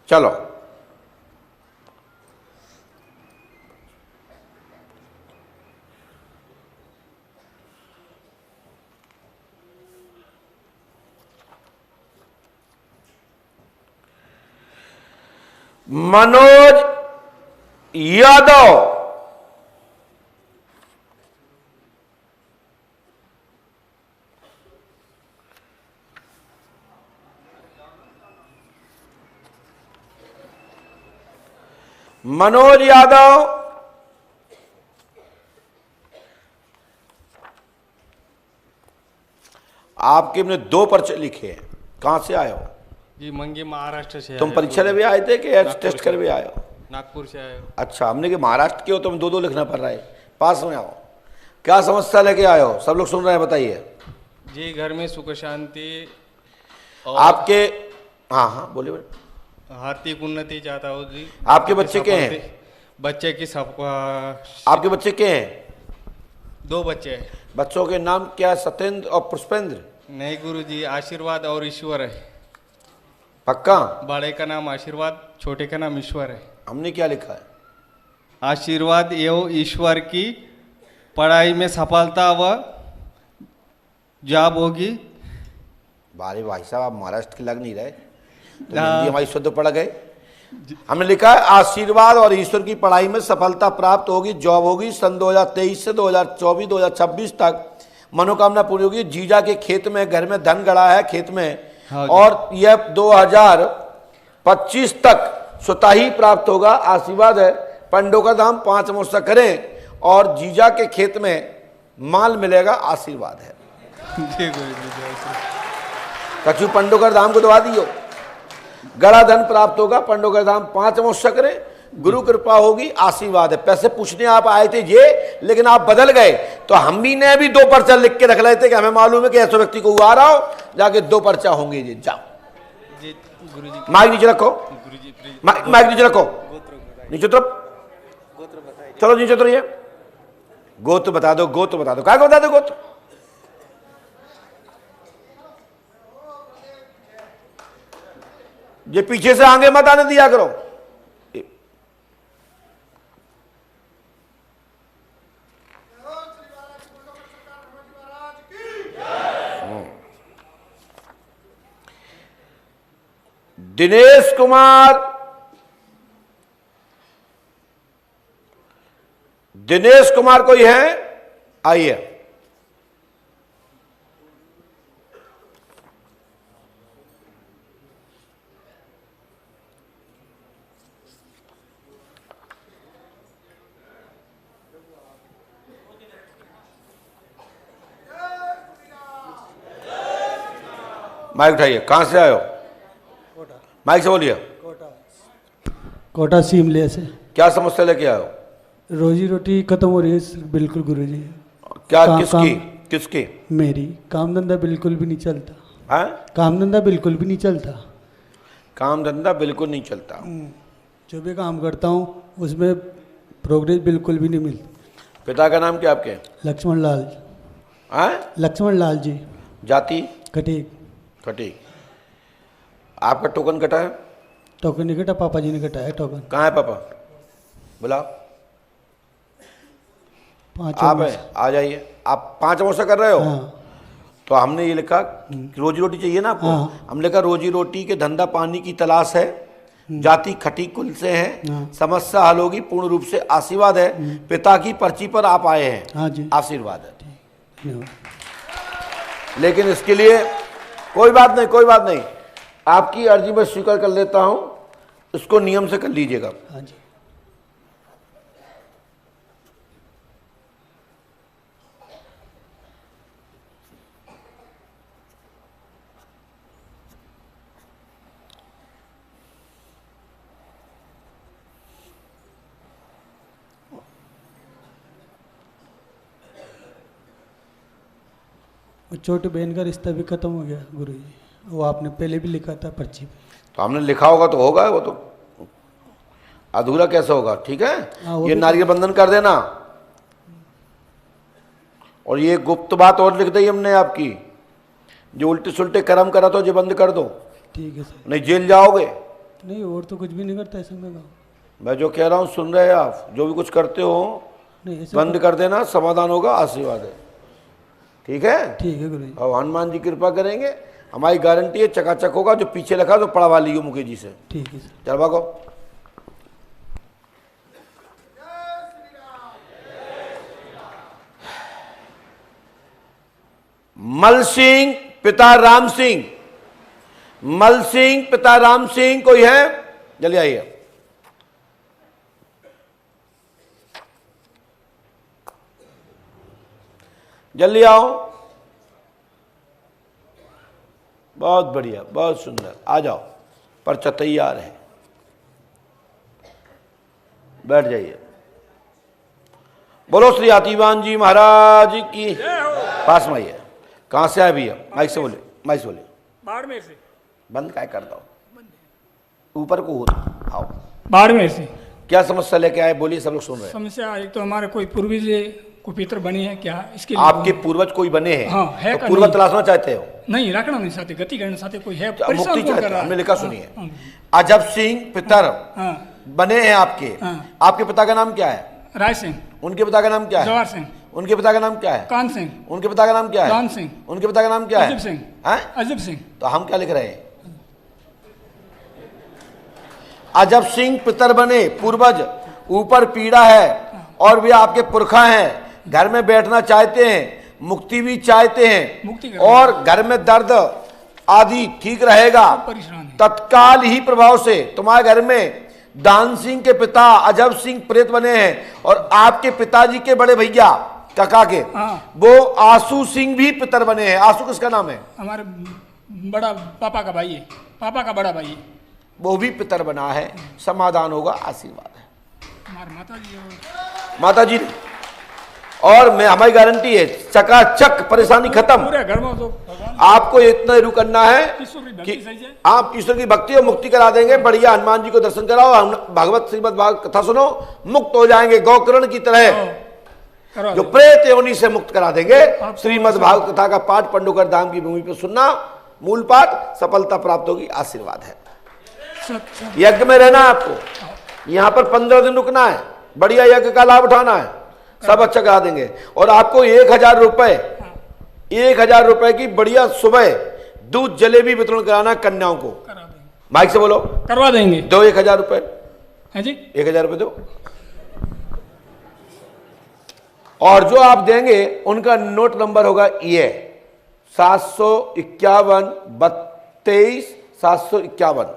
चलो मनोज यादव, मनोज यादव, आपके ने 2 पर्चे लिखे हैं। कहां से आए हो? जी मंगी महाराष्ट्र से। तुम परीक्षा ले भी आए थे कि टेस्ट कर भी आए हो? नागपुर से आए हो। अच्छा, हमने कि महाराष्ट्र के हो, तुम 2-2 लिखना पड़ रहा है। पास में आओ, क्या समस्या लेके आए हो? सब लोग सुन रहे हैं, बताइए। जी घर में सुख शांति आपके, हाँ बोलिए। आर्थिक उन्नति चाहता हूँ जी। आपके बच्चे क्या हैं? बच्चे की सब आपके बच्चे क्या हैं? 2 बच्चे हैं। बच्चों के नाम क्या है? सत्येंद्र और पुष्पेंद्र? नहीं गुरुजी, आशीर्वाद और ईश्वर है। पक्का? बड़े का नाम आशीर्वाद, छोटे का नाम ईश्वर है। हमने क्या लिखा है? आशीर्वाद एवं ईश्वर की पढ़ाई में सफलता व जॉब होगी। बारे भाई साहब, आप महाराष्ट्र के लग नहीं रहे, तो हिंदी हमारी शुद्ध पढ़ गए। हमने लिखा है आशीर्वाद और ईश्वर की पढ़ाई में सफलता प्राप्त होगी, जॉब होगी, सन 2023 से 2024 2026 तक मनोकामना पूरी होगी। जीजा के खेत में, घर में धन गड़ा है खेत में, और यह 2025 तक स्वतः ही प्राप्त होगा। आशीर्वाद है। पंडों का दाम 5 मुश्त करें और जीजा के खेत में माल मिलेगा। आशीर्वाद है। कछु पंडों का दाम को दबा दियो, गड़ा धन प्राप्त होगा। पंडों का दाम 5 मुश्त करें, गुरु कृपा होगी। आशीर्वाद है। पैसे पूछने आप आए थे ये, लेकिन आप बदल गए, तो हम भी ने भी 2 पर्चा लिख के रख लेते कि हमें मालूम है कि ऐसे व्यक्ति को आ रहा हो, जाके 2 पर्चा होंगे। जी जाओ, माइक नीचे रखो, माइक नीचे रखो, नीचे उतरो, चलो नीचे उतरिए। गोत्र बता दो, गोत्र बता दो, क्या बता दो गोत्र? ये पीछे से आगे मत आने दिया करो। दिनेश कुमार, दिनेश कुमार कोई है? आइए। माइक उठाइए। कहां से आए हो? माइक से बोलिए। कोटा सीमले से। क्या समस्या लेके आए हो? रोजी रोटी खत्म हो रही है बिल्कुल गुरुजी। क्या किसकी? किसकी? मेरी। काम धंधा बिल्कुल भी नहीं चलता। हाँ? काम धंधा बिल्कुल भी नहीं चलता। काम धंधा बिल्कुल नहीं चलता। जो भी काम करता हूँ उसमें प्रोग्रेस बिल्कुल भी नहीं मिलती। पिता का नाम क्या आपके? लक्ष्मण लाल। हाँ? लक्ष्मण लाल जी। जाति? कटीक। कटीक। आपका टोकन कटा है? टोकन नहीं कटा, पापा जी ने कटा है टोकन। कहाँ है पापा? बुलाओ। आप है, आ जाइए। आप 5 वर्ष कर रहे हो? हाँ। तो हमने ये लिखा रोजी रोटी चाहिए ना आपको? हाँ। हमने लिखा रोजी रोटी के धंधा पानी की तलाश है, जाति खटीक कुल से है, हाँ। समस्या हल होगी पूर्ण रूप से। आशीर्वाद है। पिता की पर्ची पर आप आए हैं। हाँ जी। आशीर्वाद है। लेकिन इसके लिए कोई बात नहीं, कोई बात नहीं, आपकी अर्जी मैं स्वीकार कर लेता हूं, इसको नियम से कर लीजिएगा। हाँ जी। वो छोटी बहन का रिश्ता भी खत्म हो गया गुरुजी। वो आपने पहले भी लिखा था पर्ची पे। तो हमने लिखा होगा तो होगा, वो तो अधूरा कैसे होगा? ठीक है। ये नारियल बंधन कर देना, और ये गुप्त बात और लिख दी हमने आपकी, जो उल्टे सुल्टे कर्म करा तो ये बंद कर दो। ठीक है सर। नहीं जेल जाओगे। नहीं, और तो कुछ भी नहीं करता ऐसे में। मैं जो कह रहा हूँ सुन रहे हैं आप? जो भी कुछ करते हो बंद कर देना, समाधान होगा। आशीर्वाद है। ठीक है? ठीक है गुरुजी। और हनुमान जी कृपा करेंगे, हमारी गारंटी है चकाचक होगा। जो पीछे लगा तो पढ़वा लियो मुकेश जी से। ठीक है सर। चल भागो। मल सिंह पिता राम सिंह, मल सिंह पिता राम सिंह कोई है? जल्दी आइए। जल्दी आओ। बहुत बढ़िया, बहुत सुंदर, आ जाओ, पर्चा तैयार है, बैठ जाइए। बोलो श्री हाथीवान जी महाराज की। पास में आइए। कहां से आए भैया? माइक से बोले, माइक से बोले। बाड़मेर से। बंद काय कर दो, ऊपर को हो। आओ। बाड़मेर से। क्या समस्या लेके आए? बोलिए, सब लोग सुन रहे हैं। समस्या एक तो हमारे कोई पूर्वज कुपित्र बने हैं क्या? इसके लिए आपके पूर्वज कोई बने हैं? हाँ, है तो पूर्वज तलाशना चाहते हो? नहीं, रखना नहीं चाहते, गति करना चाहते। कोई है मुक्ति चाहते हो? हमने लिखा, सुनिए। अजब सिंह पितर बने हैं आपके। आपके पिता का नाम क्या है? राय सिंह। उनके पिता का नाम क्या है? जवाहर सिंह। उनके पिता का नाम क्या है? कान सिंह। उनके पिता का नाम क्या है? कान सिंह। उनके पिता का नाम क्या है? अजब सिंह। अजब सिंह। तो हम क्या लिख रहे हैं? अजब सिंह पितर बने, पूर्वज, ऊपर पीड़ा है और वे आपके पुरखा हैं। घर में बैठना चाहते हैं, मुक्ति भी चाहते हैं और घर में दर्द आदि ठीक रहेगा। तत्काल ही प्रभाव से तुम्हारे घर में दान सिंह के पिता अजब सिंह प्रेत बने हैं और आपके पिताजी के बड़े भैया काका के वो आसू सिंह भी पितर बने हैं। आसू किसका नाम है? हमारे बड़ा पापा का भाई है, पापा का बड़ा भाई है, वो भी पितर बना है। समाधान होगा, आशीर्वाद है। हमारे माता जी और मैं, हमारी गारंटी है, चकाचक परेशानी खत्म। पूरे घर में तो आपको इतना जरूर करना है कि आप ईश्वर की भक्ति और मुक्ति करा देंगे। बढ़िया, हनुमान जी को दर्शन कराओ, भागवत श्रीमद् भागवत कथा सुनो, मुक्त हो जाएंगे गौकर्ण की तरह। जो प्रेत है उन्हीं से मुक्त करा देंगे। श्रीमद् भागवत कथा का पाठ पंडोकर धाम की भूमि पर सुनना, मूल पाठ, सफलता प्राप्त होगी, आशीर्वाद है। यज्ञ में रहना है आपको, यहाँ पर 15 दिन रुकना है, बढ़िया यज्ञ का लाभ उठाना है, सब अच्छा करा देंगे। और आपको 1000 रुपए, 1000 रुपए की बढ़िया सुबह दूध जलेबी वितरण कराना कन्याओं को। माइक से बोलो। करवा देंगे। दो 1000 रुपए। है जी, 1000 रुपए दो। और जो आप देंगे उनका नोट नंबर होगा ये 751 32 751।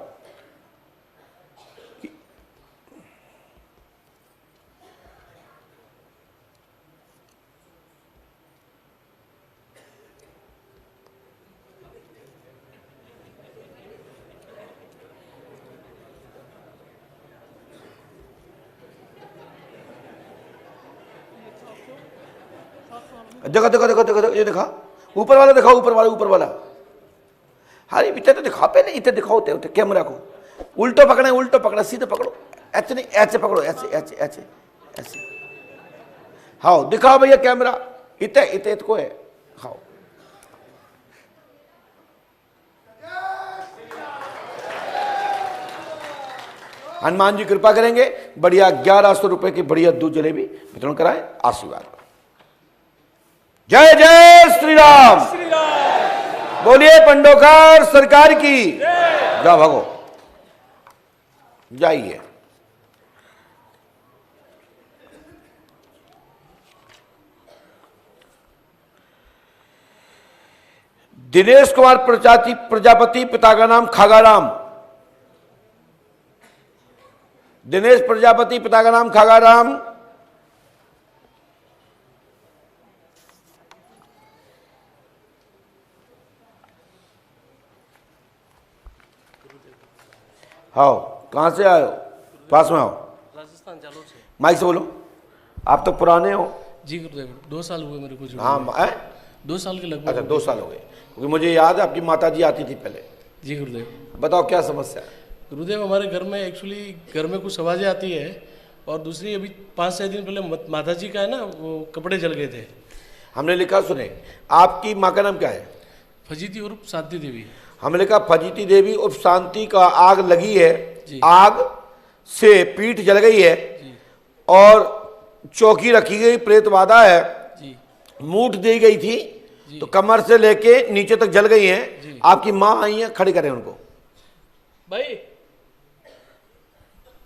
देखो देखो देखो देखो ये दिखा, ऊपर वाला दिखाओ, ऊपर वाला, ऊपर वाला। अरे इतने तो दिखाओ, पहले इतने दिखाओ, कैमरा को उल्टो पकड़े, उल्टो पकड़ा, सीधे पकड़ो, ऐसे नहीं, ऐसे पकड़ो, ऐसे ऐसे ऐसे ऐसे। हाँ दिखाओ भैया कैमरा, इतने इतने को है। हाँ हनुमान जी कृपा करेंगे, बढ़िया 1100 रुपए की बढ़िया दूध जलेबी वितरण कराएं, आशीर्वाद। जय जय श्री राम। बोलिए पंडोकर सरकार की। जाओ भागो, जाइए। दिनेश कुमार प्रजापति, पिता का नाम खागाराम। दिनेश प्रजापति, पिता का नाम खागाराम। आओ, कहाँ से आए हो? पास में आओ। राजस्थान जालोर से। माइक से बोलो। आप तो पुराने हो जी गुरुदेव, 2 साल हुए मेरे को। हाँ 2 साल के लगभग। अच्छा 2 साल हो गए, क्योंकि मुझे याद है आपकी माता जी आती थी पहले। जी गुरुदेव। बताओ क्या समस्या है? गुरुदेव हमारे घर में एक्चुअली घर में कुछ आवाज़ें आती है, और दूसरी अभी 5-6 दिन पहले माता जी का है ना, वो कपड़े जल गए थे। हमने लिखा, सुने, आपकी माँ का नाम क्या है? फजीती उर्फ शांति देवी। हमने लिखा फजीती देवी उर्फ शांति का आग लगी है, आग से पीठ जल गई है और चौकी रखी गई, प्रेत बाधा है, मूठ दी गई थी तो कमर से लेके नीचे तक जल गई है। आपकी माँ आई है, खड़ी करें उनको। भाई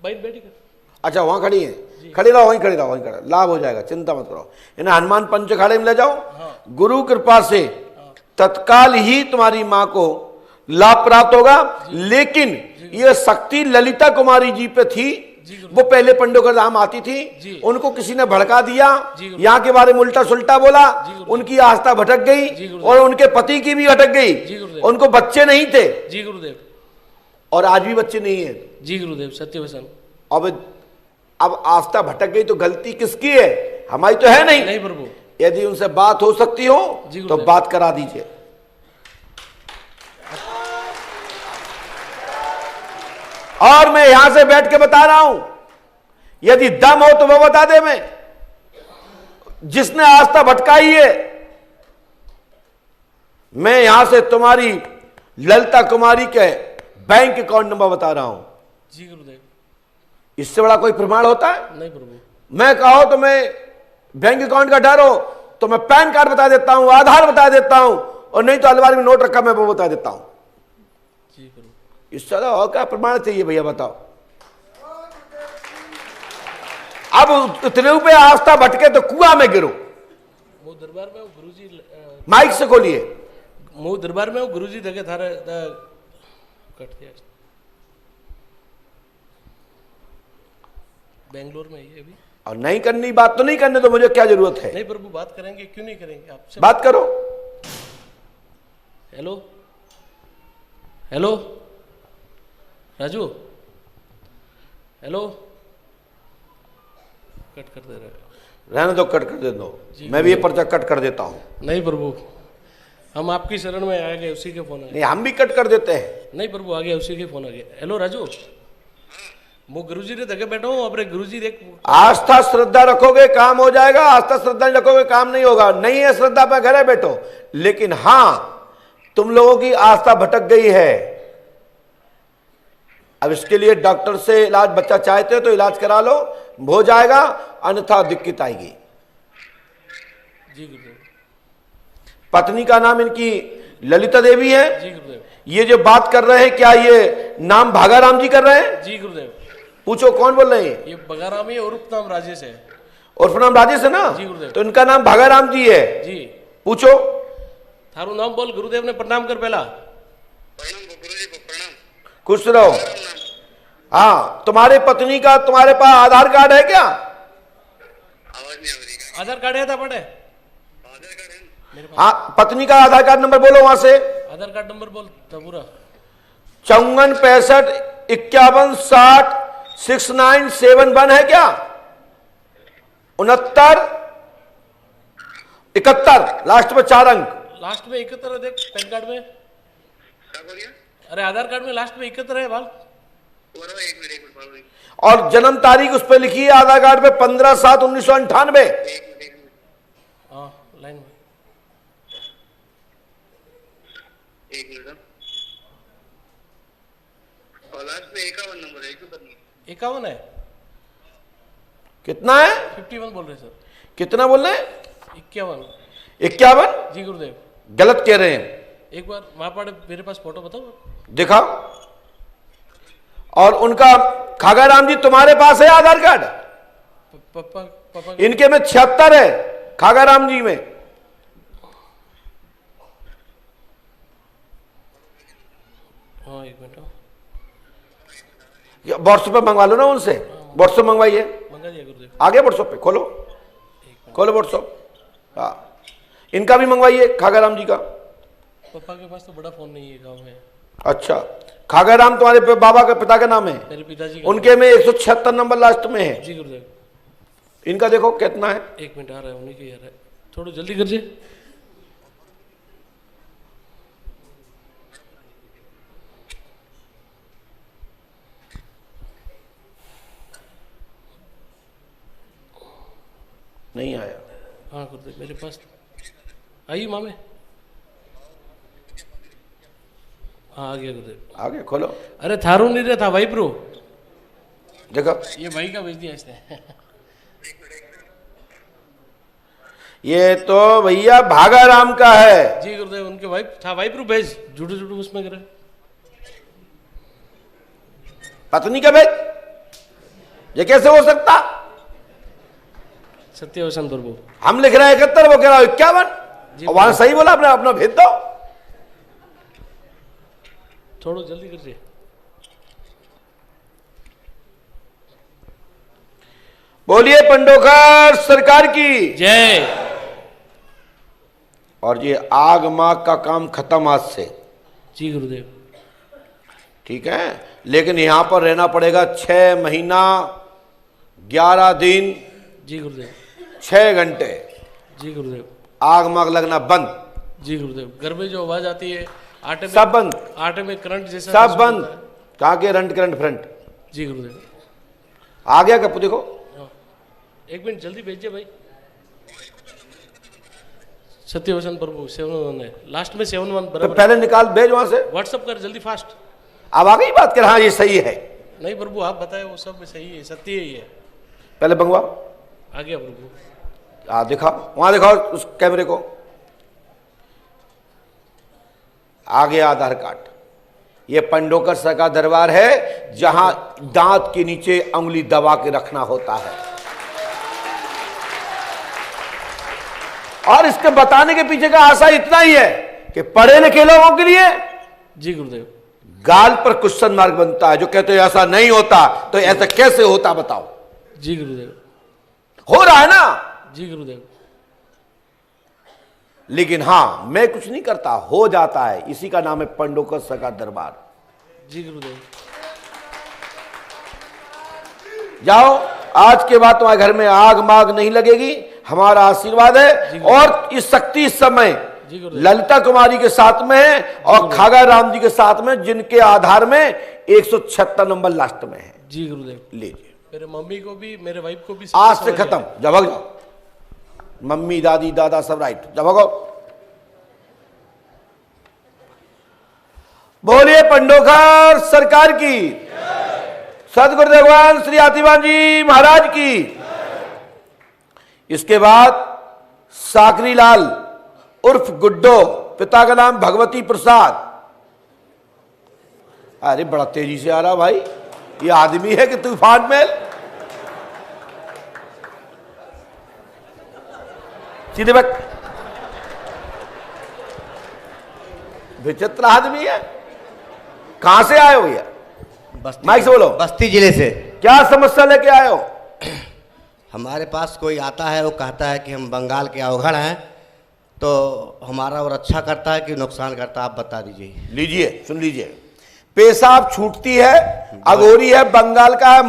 बैठी कर। अच्छा वहां खड़ी है, खड़ी रहो, वहीं खड़ी रहो, वहीं खड़ा, लाभ हो जाएगा, चिंता मत करो। इन्हें हनुमान पंच अखाड़े में ले जाओ। गुरु कृपा से तत्काल ही तुम्हारी मां को लाभ प्राप्त होगा। लेकिन यह शक्ति ललिता कुमारी जी पे थी, वो पहले पंडों का धाम आती थी, उनको किसी ने भड़का दिया, यहाँ के बारे में उल्टा सुल्टा बोला, उनकी आस्था भटक गई और उनके पति की भी भटक गई, उनको बच्चे नहीं थे जी गुरुदेव, और आज भी बच्चे नहीं है जी गुरुदेव, सत्य वचन। अब आस्था भटक गई तो गलती किसकी है? हमारी तो है नहीं प्रभु। यदि उनसे बात हो सकती हो तो बात करा दीजिए। और मैं यहां से बैठ के बता रहा हूं, यदि दम हो तो वो बता दे। मैं जिसने आस्था भटकाई है, मैं यहां से तुम्हारी ललिता कुमारी के बैंक अकाउंट नंबर बता रहा हूं। जी गुरुदेव। इससे बड़ा कोई प्रमाण होता है? नहीं प्रभु। मैं कहो तो मैं बैंक अकाउंट का डर हो तो मैं पैन कार्ड बता देता हूं, आधार बता देता हूं, और नहीं तो अलमारी में नोट रखा मैं वो बता देता हूं। जी प्रभु। इस तरह और क्या प्रमाण चाहिए भैया बताओ? अब इतने पे आस्था भटके तो कुआं में गिरो। वो दरबार में गुरुजी, माइक से खोलिए। वो दरबार में गुरुजी देखे थारे कट दिया बेंगलोर में ये भी। और नहीं करनी बात तो नहीं करने, तो मुझे क्या जरूरत है? नहीं प्रभु, बात करेंगे, क्यों नहीं करेंगे? आपसे बात करो। Hello hello Raju, hello. Cut कर दे रहे हो। रहने दो, कट कर दे दो, मैं भी ये पर्चा कट कर देता हूं। नहीं प्रभु, हम आपकी शरण में आ गए, उसी के फोन आ गए। नहीं, हम भी कट कर देते हैं। नहीं प्रभु, आ गया, उसी के फोन आ गया। हेलो राजू, वो गुरुजी ने देखे बैठा हूँ, अपने गुरुजी देख। आस्था श्रद्धा रखोगे काम हो जाएगा, आस्था श्रद्धा नहीं रखोगे काम नहीं होगा। नहीं है श्रद्धा पे घरे बैठो, लेकिन हां तुम लोगों की आस्था भटक गई है। अब इसके लिए डॉक्टर से इलाज, बच्चा चाहते हो तो इलाज करा लो, हो जाएगा, अन्यथा दिक्कत आएगी। जी गुरुदेव। पत्नी का नाम इनकी ललिता देवी है। जी गुरुदेव। ये जो बात कर रहे हैं, क्या ये नाम भागाराम जी कर रहे हैं? जी गुरुदेव। पूछो कौन बोल रहे हैं? ये बगाराम है, उर्फ नाम राजेश है। उर्फ नाम राजेश है ना? जी गुरुदेव। तो इनका नाम भागाराम जी है। जी। पूछो। थारू नाम बोल, गुरुदेव ने प्रणाम कर पहला। खुश रहो। हाँ, तुम्हारे पत्नी का तुम्हारे पास आधार कार्ड है क्या? आधार कार्ड है था पढ़े? हाँ, पत्नी का आधार कार्ड नंबर बोलो वहां से। आधार कार्ड नंबर बोल पूरा। 54 65 51 60 6971 है क्या? 69 71 लास्ट में 4 अंक। लास्ट में 71 है, देख पैन कार्ड में। अरे आधार कार्ड में लास्ट में 71 है बाल। और जन्म तारीख उस पर लिखी है आधार कार्ड पे 15/7/1998। हाँ लाइन में। लास्ट में 51 नंबर है, 51 है। कितना है? 51 बोल रहे सर। कितना बोल रहे हैं? 51। 51? जी गुरुदेव। गलत कह रहे हैं। एक बार वहां पर मेरे पास फोटो बताओ। दिखाओ। और उनका खागाराम जी तुम्हारे पास है आधार कार्ड? पापा इनके में 76 है, खागाराम जी में। हाँ एक मिनट। व्हाट्सएप पे मंगवा लो ना उनसे। व्हाट्सएप मंगवाइए। मंगा दिया गुरुदेव। आगे व्हाट्सएप पे खोलो, खोलो व्हाट्सएप। हाँ, इनका भी मंगवाइए, खागाराम जी का। पापा के पास तो बड़ा फोन नहीं है, गाँव में। अच्छा, खागाराम तुम्हारे बाबा के पिता का नाम है? मेरे पिताजी का। उनके में 176 नंबर लास्ट में है। जी गुरुदेव। इनका देखो कितना है। एक मिनट आ रहा है, उन्हीं के यार है, थोड़ा जल्दी करिए। नहीं आया। हाँ गुरुदेव मेरे पास आइए मामे। हाँ आ गया गुरुदेव। आ गया, खोलो। अरे थारू नहीं रहा था भाई प्रो। देखो ये भाई का भेज दिया इसने। ये तो भैया भागाराम का है। जी गुरुदेव, उनके भाई था भाई प्रो भेज, झूठे झूठे उसमें करे। पत्नी का भेज, ये कैसे हो सकता? सत्य वसन प्रभु। हम लिख रहे हैं 71, वो कह रहा है 51। वहां सही बोला, अपना भेज दो। थोड़ा जल्दी कीजिए। बोलिए पंडोकर सरकार की जय। और ये आग माग का काम खत्म आज से। जी गुरुदेव। ठीक है, लेकिन यहां पर रहना पड़ेगा 6 महीना 11 दिन। जी गुरुदेव। 6 घंटे। जी गुरुदेव। आग माग लगना बंद। जी गुरुदेव। घर में जो आवाज आती है आटे में, सब बंद। आटे में करंट जैसा सब बंद। कहाँ के करंट फ्रंट। जी गुरुदेव। आ गया कब देखो। 1 मिनट जल्दी भेजिए भाई। सत्यवसन प्रभु 7-1 है, लास्ट में 7-1 तो बराबर। पहले निकाल भेज वहां से। व्हाट्सअप कर जल्दी फास्ट। अब आ गई बात कर। हाँ ये सही है। नहीं प्रभु आप बताए वो सब सही है, सत्य ही है। पहले मंगवा। आ गया प्रभु। दिखाओ वहां, दिखाओ उस कैमरे को। आ गया आधार कार्ड। ये पंडोकर सर का दरबार है जहां दांत के नीचे उंगली दबा के रखना होता है। और इसके बताने के पीछे का आशा इतना ही है कि पढ़े लिखे लोगों के लिए जी गुरुदेव गाल पर क्वेश्चन मार्क बनता है, जो कहते हैं ऐसा नहीं होता, तो ऐसा कैसे होता बताओ। जी गुरुदेव। हो रहा है ना। जी गुरुदेव। लेकिन हां मैं कुछ नहीं करता, हो जाता है। इसी का नाम है पंडोकर सर का दरबार। जी गुरुदेव। जाओ, आज के बाद तुम्हारे घर में आग माग नहीं लगेगी, हमारा आशीर्वाद है। और इस शक्ति इस समय ललिता कुमारी के साथ में है और खागा राम जी के साथ में, जिनके आधार में 176 नंबर लास्ट में है। जी गुरुदेव। लीजिए। मेरे मम्मी को भी, मेरे वाइफ को भी आज से खत्म। जब भाग जाओ, मम्मी दादी दादा सब राइट। जब भागो। बोलिए पंडोकर सरकार की, सदगुरुदेव भगवान श्री आतिवान जी महाराज की। इसके बाद साकरी लाल उर्फ गुड्डो, पिता का नाम भगवती प्रसाद। अरे बड़ा तेजी से आ रहा भाई, ये आदमी है कि तूफान में। सीधे बैठ। विचित्र आदमी है। कहां से आए हो ये? माइक से बोलो। बस्ती जिले से। क्या समस्या लेके आए हो? हमारे पास कोई आता है, वो कहता है कि हम बंगाल के अवघड़ हैं, तो हमारा और अच्छा करता है कि नुकसान करता है, आप बता दीजिए। लीजिए, सुन लीजिए। पेशाब छूटती है, अघोरी है, बंगाल का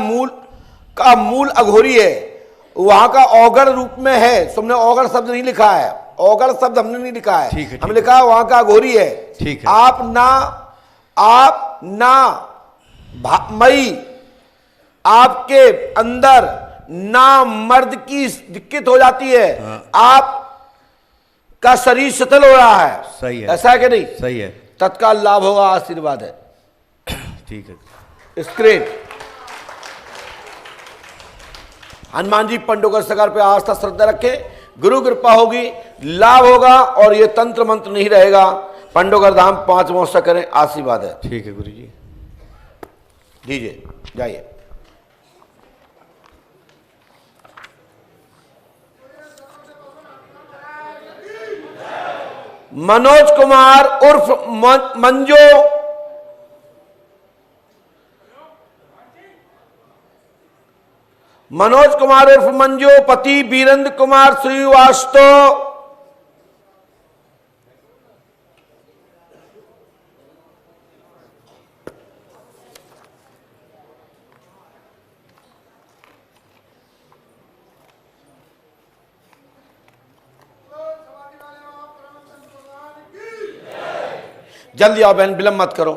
मूल अघोरी है, वहां का औगड़ रूप में है। तुमने औगड़ शब्द नहीं लिखा है, औगड़ शब्द हमने नहीं लिखा है, हमने लिखा है वहां का अघोरी है। ठीक है। आप ना मई, आपके अंदर ना मर्द की दिक्कत हो जाती है। आप का शरीर शिथिल हो रहा है। सही है। ऐसा है कि नहीं? सही है। तत्काल लाभ होगा, आशीर्वाद है। ठीक है। स्क्रीन। हनुमान जी पंडोकर सरकार पे आस्था श्रद्धा रखे, गुरु कृपा होगी, लाभ होगा। और ये तंत्र मंत्र नहीं रहेगा। पंडोकर धाम 5 महोत्सव करें, आशीर्वाद है। ठीक है गुरु जी। दीजिए, जाइए। मनोज कुमार उर्फ मंजो, मनोज कुमार उर्फ मंजो, पति वीरेंद्र कुमार श्रीवास्तव। जल्दी आओ बहन, विलंब मत करो।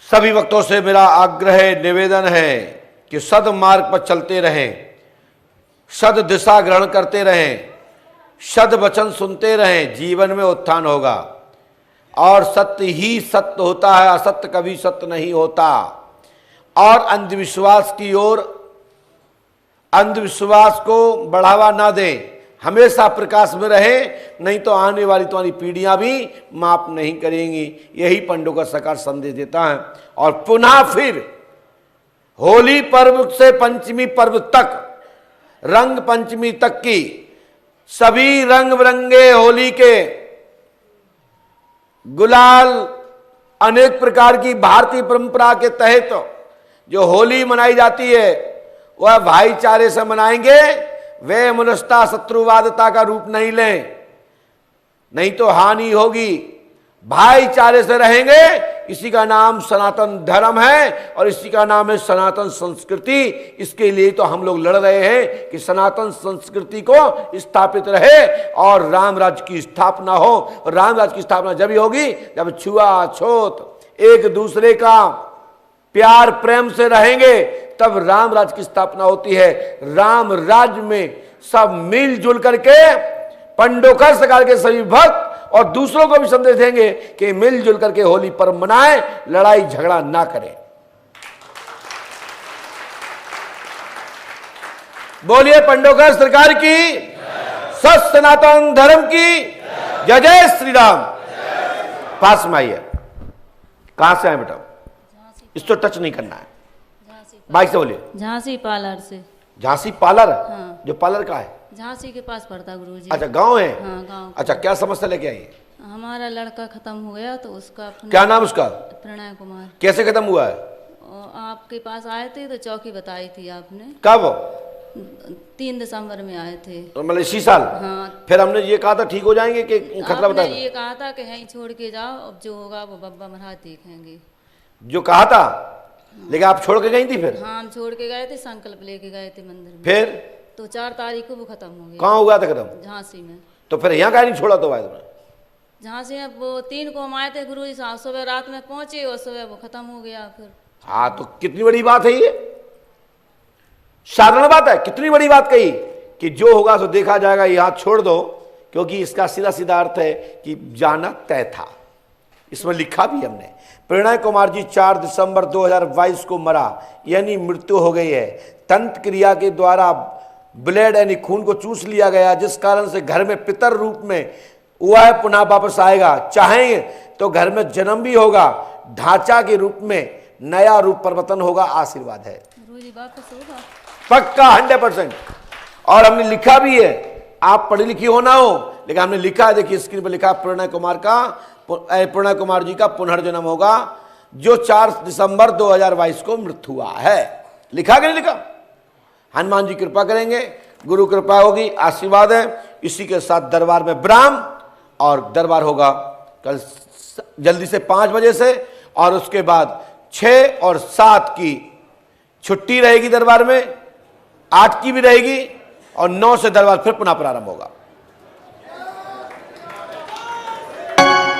सभी भक्तों से मेरा आग्रह निवेदन है कि सद मार्ग पर चलते रहें, सद दिशा ग्रहण करते रहें, सद वचन सुनते रहें, जीवन में उत्थान होगा। और सत्य ही सत्य होता है, असत्य कभी सत्य नहीं होता। और अंधविश्वास की ओर, अंधविश्वास को बढ़ावा ना दें, हमेशा प्रकाश में रहे, नहीं तो आने वाली तुम्हारी पीढ़ियां भी माफ नहीं करेंगी। यही पंडोकर सरकार संदेश देता है। और पुनः फिर होली पर्व से पंचमी पर्व तक, रंग पंचमी तक की सभी रंग बिरंगे होली के गुलाल, अनेक प्रकार की भारतीय परंपरा के तहत जो होली मनाई जाती है वह भाईचारे से मनाएंगे। वे मनुष्यता शत्रुवादता का रूप नहीं लें, नहीं तो हानि होगी। भाईचारे से रहेंगे, इसी का नाम सनातन धर्म है और इसी का नाम है सनातन संस्कृति। इसके लिए तो हम लोग लड़ रहे हैं कि सनातन संस्कृति को स्थापित रहे और राम राज्य की स्थापना हो। और राम राज्य की स्थापना जब ही होगी जब छुआछूत, एक दूसरे का प्यार प्रेम से रहेंगे, तब राम राज्य की स्थापना होती है। राम राज्य में सब मिलजुल करके पंडोकर सरकार के सभी भक्त और दूसरों को भी संदेश देंगे कि मिलजुल करके होली पर्व मनाएं, लड़ाई झगड़ा ना करें। बोलिए पंडोकर सरकार की, सत सनातन धर्म की जय जय श्री राम। पास में आइए। कहां से आए बेटा? इसको टच नहीं करना है, बाइक से बोलिए। झांसी पार्लर से। झांसी पार्लर? हाँ। जो पार्लर का है? झांसी के पास पड़ता गुरुजी। अच्छा, गांव है? हाँ, गांव। अच्छा, क्या समस्या लेके आई? हमारा लड़का खत्म हो गया तो उसका क्या नाम उसका? प्रणय कुमार। कैसे खत्म हुआ है? आपके पास आए थे तो चौकी बताई थी आपने। कब? 3 दिसंबर में आए थे। तो मतलब इसी साल? हाँ। फिर हमने ये कहा था ठीक हो जाएंगे कि खतरा बता? ये कहा था कि यहीं छोड़ के जाओ, अब जो होगा वो बब्बा महाराज देखेंगे। जो कहा था, लेकिन आप छोड़ के गई थी फिर? हाँ, हम छोड़ के गए थे, संकल्प लेके गए थे मंदिर में। फिर तो 4 तारीख को वो खत्म हो गया। कहाँ हुआ था खत्म? झांसी में। तो फिर यहाँ का नहीं छोड़ा तो तुमने? झांसी में वो 3 को हम आए थे गुरुजी साहब, सुबह रात में पहुंचे और सुबह वो खत्म हो गया फिर। हाँ, तो कितनी बड़ी बात है ये, साधारण बात है। कितनी बड़ी बात कही कि जो होगा सो देखा जाएगा, यहाँ छोड़ दो, क्योंकि इसका सीधा सीधा अर्थ है कि जाना तय था। इसमें लिखा भी हमने, प्रणय कुमार जी 4 दिसंबर 2022 को मरा, यानी मृत्यु हो गई है। तंत्र क्रिया के द्वारा ब्लेड यानी खून को चूस लिया गया, जिस कारण से घर में पितर रूप में वह पुनः वापस आएगा। चाहेंगे तो घर में जन्म भी होगा, ढांचा के रूप में नया रूप परिवर्तन होगा। आशीर्वाद है वापस होगा पक्का 100%। और हमने लिखा भी है, आप पढ़ी लिखी हो ना हो, लेकिन हमने लिखा है, देखिए स्क्रीन पर लिखा, प्रणय कुमार जी का पुनर्जन्म होगा, जो 4 दिसंबर 2022 को मृत्यु हुआ है। लिखा कि नहीं लिखा? हनुमान जी कृपा करेंगे, गुरु कृपा होगी, आशीर्वाद है। इसी के साथ दरबार में विराम, और दरबार होगा कल जल्दी से 5 बजे से, और उसके बाद 6 और 7 की छुट्टी रहेगी दरबार में, 8 की भी रहेगी, और 9 से दरबार फिर पुनः प्रारंभ होगा।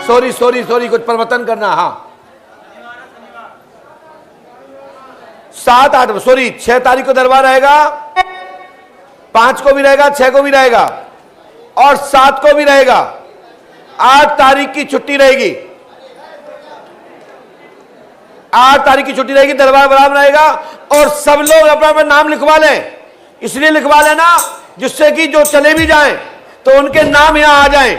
सॉरी कुछ परिवर्तन करना। हाँ, 7, 8 सॉरी 6 तारीख को दरबार रहेगा, 5 को भी रहेगा, 6 को भी रहेगा, और 7 को भी रहेगा। 8 तारीख की छुट्टी रहेगी, 8 तारीख की छुट्टी रहेगी, दरबार बराबर रहेगा। और सब लोग अपना अपना नाम लिखवा लें, इसलिए लिखवा लेना जिससे कि जो चले भी जाएं तो उनके नाम यहां आ जाएं।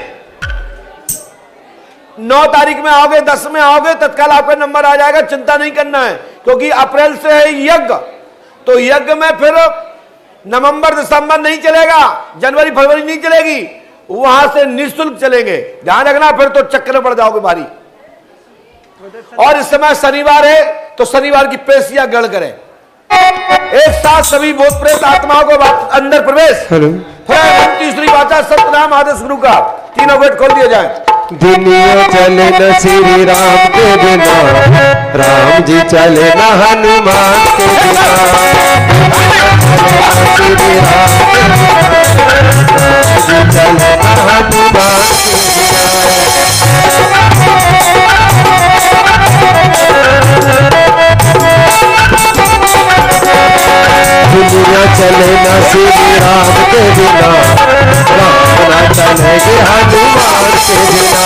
9 तारीख में आओगे, 10 में आओगे, तत्काल आपका नंबर आ जाएगा, चिंता नहीं करना है। क्योंकि अप्रैल से है यज्ञ, तो यज्ञ में फिर नवंबर दिसंबर नहीं चलेगा, जनवरी फरवरी नहीं चलेगी, वहां से निःशुल्क चलेंगे। ध्यान रखना, फिर तो चक्कर पड़ जाओगे भारी। और इस समय शनिवार है, तो शनिवार की पेशियां गढ़ करें। एक साथ सभी भूत प्रेत आत्माओं को अंदर प्रवेश। तीसरी वाचा सतनाम आदेश गुरु का, तीनों गेट खोल दिए जाए। दुनिया चले न श्री राम के बिना, राम जी चले न हनुमान के बिना। श्री राम जी चले न हनुमान दुनिया चले न श्री राम के बिना, राम न चलेंगे हनुमान के बिना।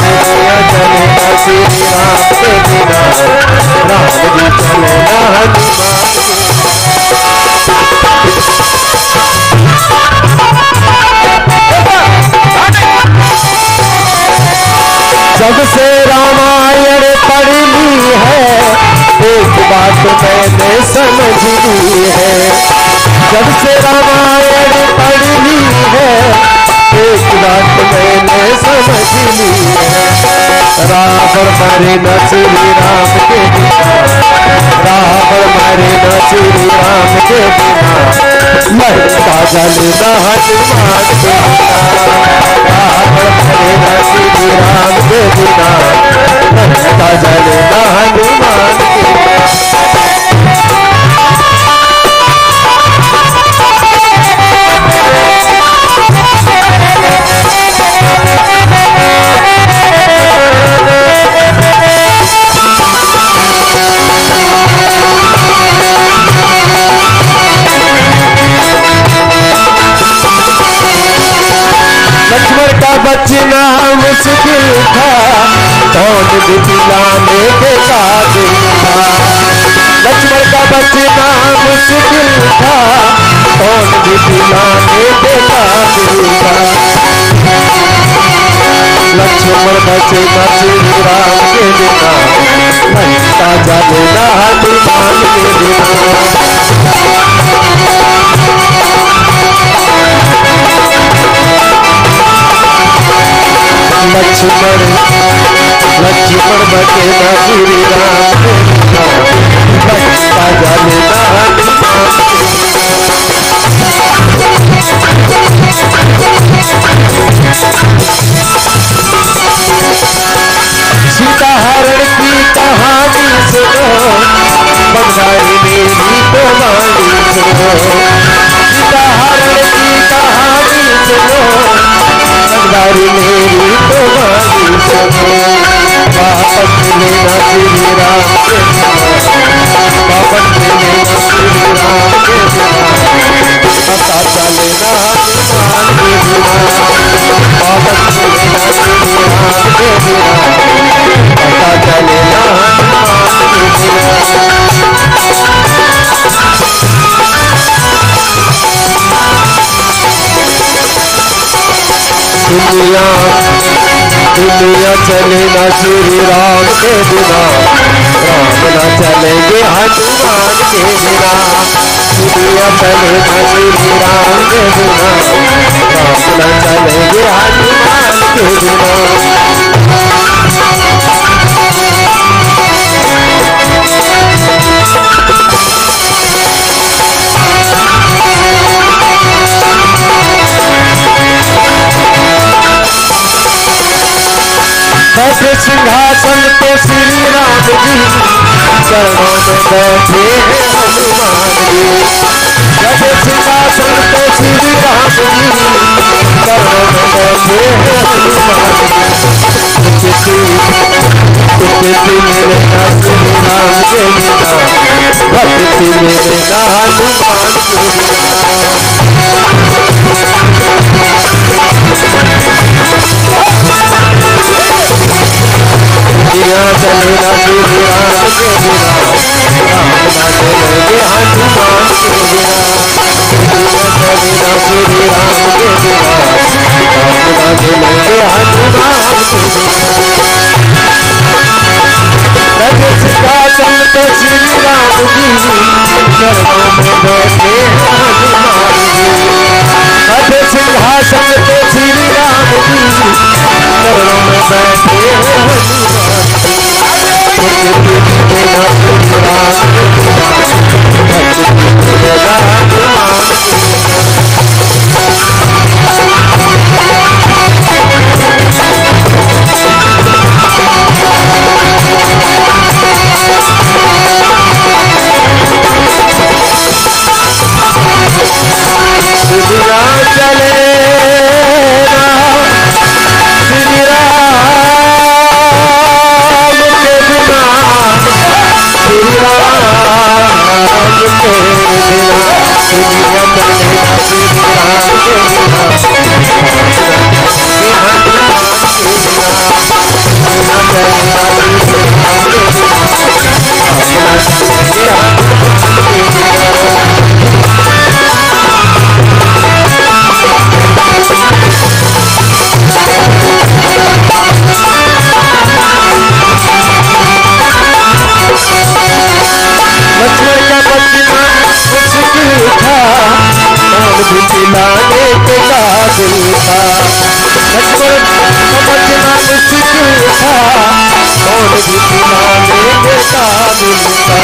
दुनिया चले न श्री राम के बिना, राम जी चले न हनुमान के जब से रामायण पढ़ ली है, एक बात मैंने समझ ली है। जब से रामायण पढ़ ली है, एक बात मैंने समझ ली है। रावण मरे न श्री राम के बिना, रावण मरे न श्री राम के बिना, लंका जले न हनुमान के बिना, रावण मरे न श्री राम के बिना, लंका जले न हनुमान के बिना। लक्ष्मण का बचना मुश्किल था, कौन दिलाने के काबिल था। लक्ष्मण का बचना मुश्किल था, कौन दिलाने के काबिल था। लक्ष्मण बचे न श्री राम के बिना, लंका जले न हनुमान के बिना। लक्ष्मण लक्ष्मण बचे न श्री राम के बिना, लंका जले न हनुमान के सीता हरण की कहानी सुनो, बंगाली मेरी तो वाणी सुनो। सीता हरण की कहानी सुनो, बंगाली मेरी तो वाणी सुनो। वापस लेना श्री राम के बिना, वापस लेना श्री राम के बिना, पता चलेना हनुमान के बिना। वापस लेना श्री राम के बिना, पता चलेना हनुमान के बिना। दुनिया दुनिया चले न श्री राम के बिना, राम न चलेंगे हनुमान के बिना। दुनिया चले न श्री राम के बिना, राम न चलेंगे हनुमान के बिना। बैठे सिंहासन पे श्री राम जी, चरणों में बैठे हैं हनुमान जी। बैठे सिंहासन पे श्री राम जी, चरणों में बैठे हैं हनुमान जी। मेरे ना श्री राम के बिना, भक्ति मेरे ना हनुमान के बिना। दुनिया चले न श्री राम के बिना, राम न चलेंगे हनुमान के बिना। दुनिया चले न श्री राम के बिना, राम न चलेंगे हनुमान के बिना। लगे सिंहासन पे श्री राम जी, चरणों में बैठे हनुमान जी। लगे सिंहासन पे श्री राम जी, चरणों में बैठे हनुमान जी। चले श्री राम के बिना, श्री राम के बिना, श्री राम के लक्ष्मण का बचना मुश्किल था, भी पिलाने के काबिल था, लक्ष्मण समझना मुश्किल था, कौन भी पिलाने के काबिल था।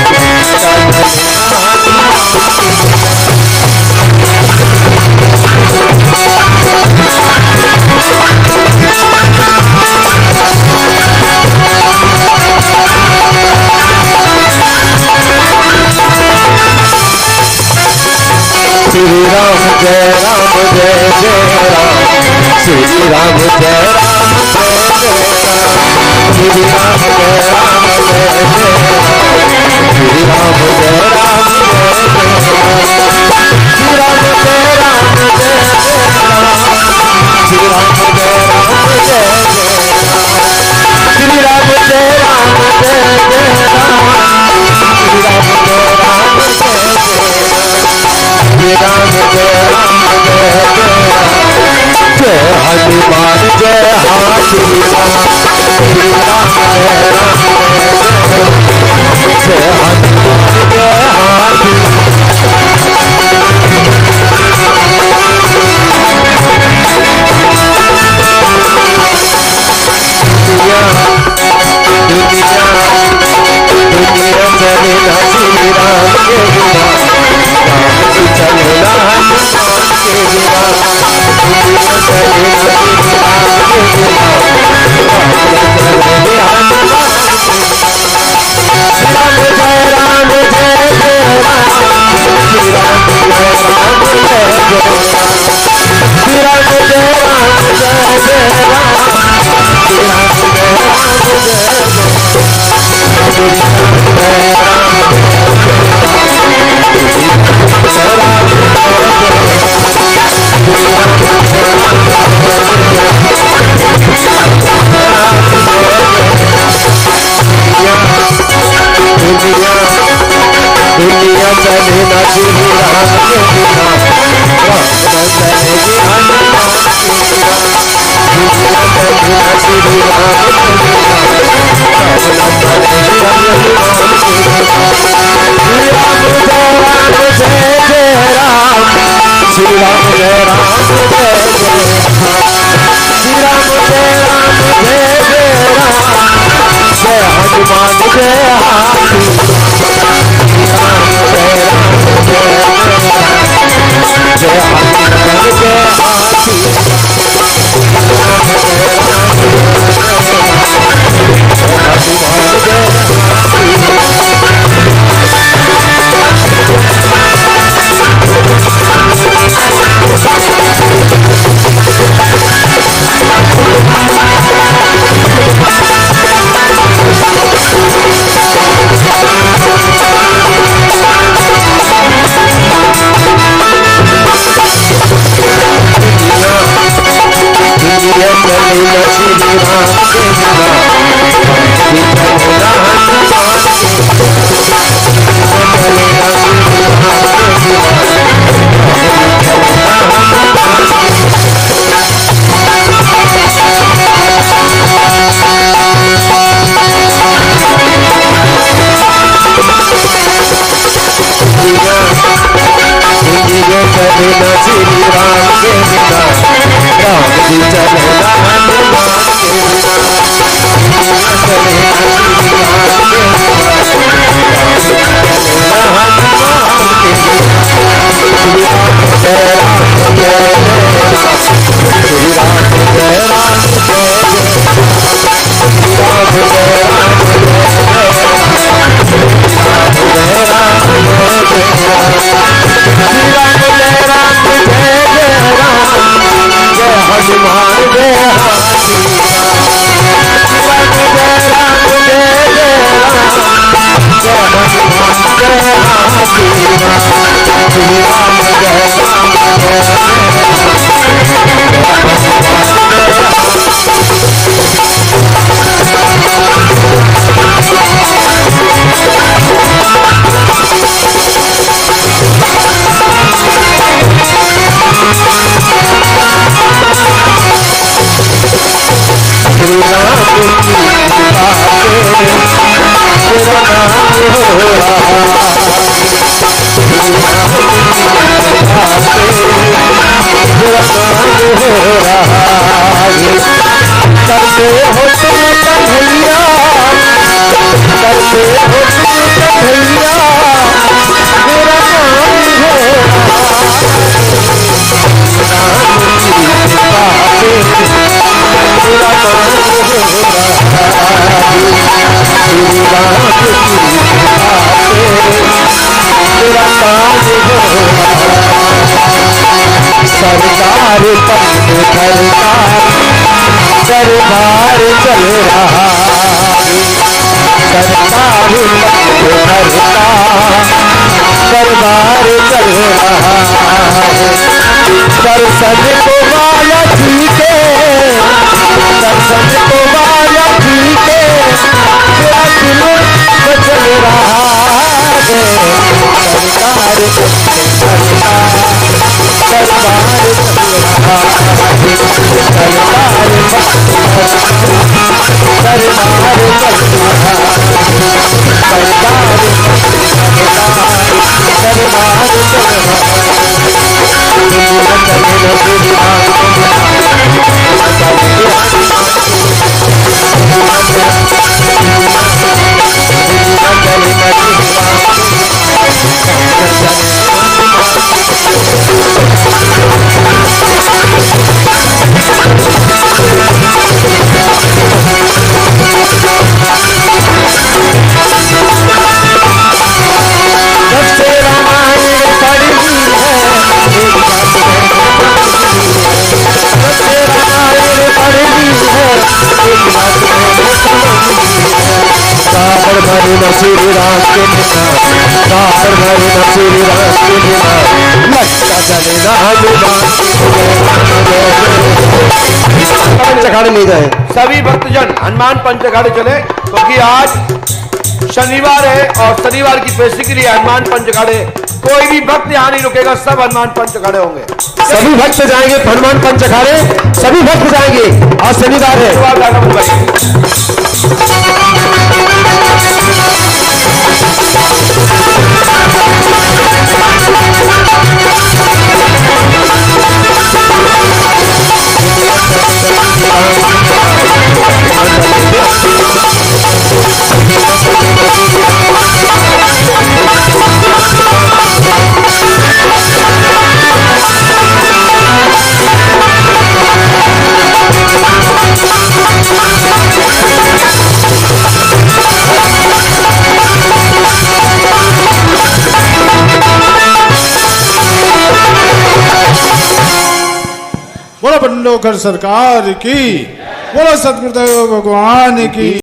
राम के श्री राम जय राम जय जय राम, श्री राम जय राम जय जय राम, श्री राम जय राम जय जय राम, श्री राम जय राम जय जय राम, श्री राम जय राम जय जय राम, श्री राम जय राम जय जय राम, श्री राम जय राम जय जय राम, श्री राम जय राम जय जय राम, जय हनुमान जय हाथी राम, श्री राम जय राम जय हनुमान जय हाथी। दुनिया दुनिया चलेगा श्री राम के बिना, राम की चलेगा हनुमान के बिना, दुनिया चलेगा श्री राम के बिना, राम चलेगा हनुमान के बिना। राम जय जय राम, श्री राम जय राम जय जय राम, श्री राम जय राम जय जय राम, श्री राम जय राम जय जय दुनिया चलेगा श्री राम के बिना, राम चलेगी हनुमान के बिना, दुनिया चलेगा श्री राम के बिना, राम चलेगी हनुमान के बिना। श्री राम जय राम जय जय राम, श्री राम जय राम जय जय राम, श्री राम जय राम जय जय राम, जय हनुमान जय हाथी, राम जय राम जय जय राम, जय हनुमान जय हाथी, राम जय राम जय जय राम। हो रहा, करते हो तुम कन्हैया, करते हो तुम कन्हैया, मेरा नाम हो सरकार पंथ सरकार दरबार चल रहा, सरकार पंथ सरकार दरबार चल रहा, दर्शन को वाला ठीके, दर्शन को वाला ठीके, मेरा दिल चल रहा है, सरकार सरकार दरबार चल रहा, सरकार दरबार चल रहा, दरबार चल श्री राम के बिना, रावण भरे न श्री राम के बिना, लंका जले न हनुमान। पंच अखाड़े ले गए सभी भक्तजन हनुमान पंच अखाड़े चले, क्योंकि आज शनिवार है और शनिवार की पेशी के लिए हनुमान पंच अखाड़े, कोई भी भक्त यहाँ नहीं रुकेगा, सब हनुमान पंच अखाड़े होंगे। सभी भक्त जाएंगे हनुमान पंच अखाड़े, सभी भक्त जाएंगे, आज शनिवार है। बोलो बंडोकर सरकार की, बोलो सतगुरुदेव भगवान की।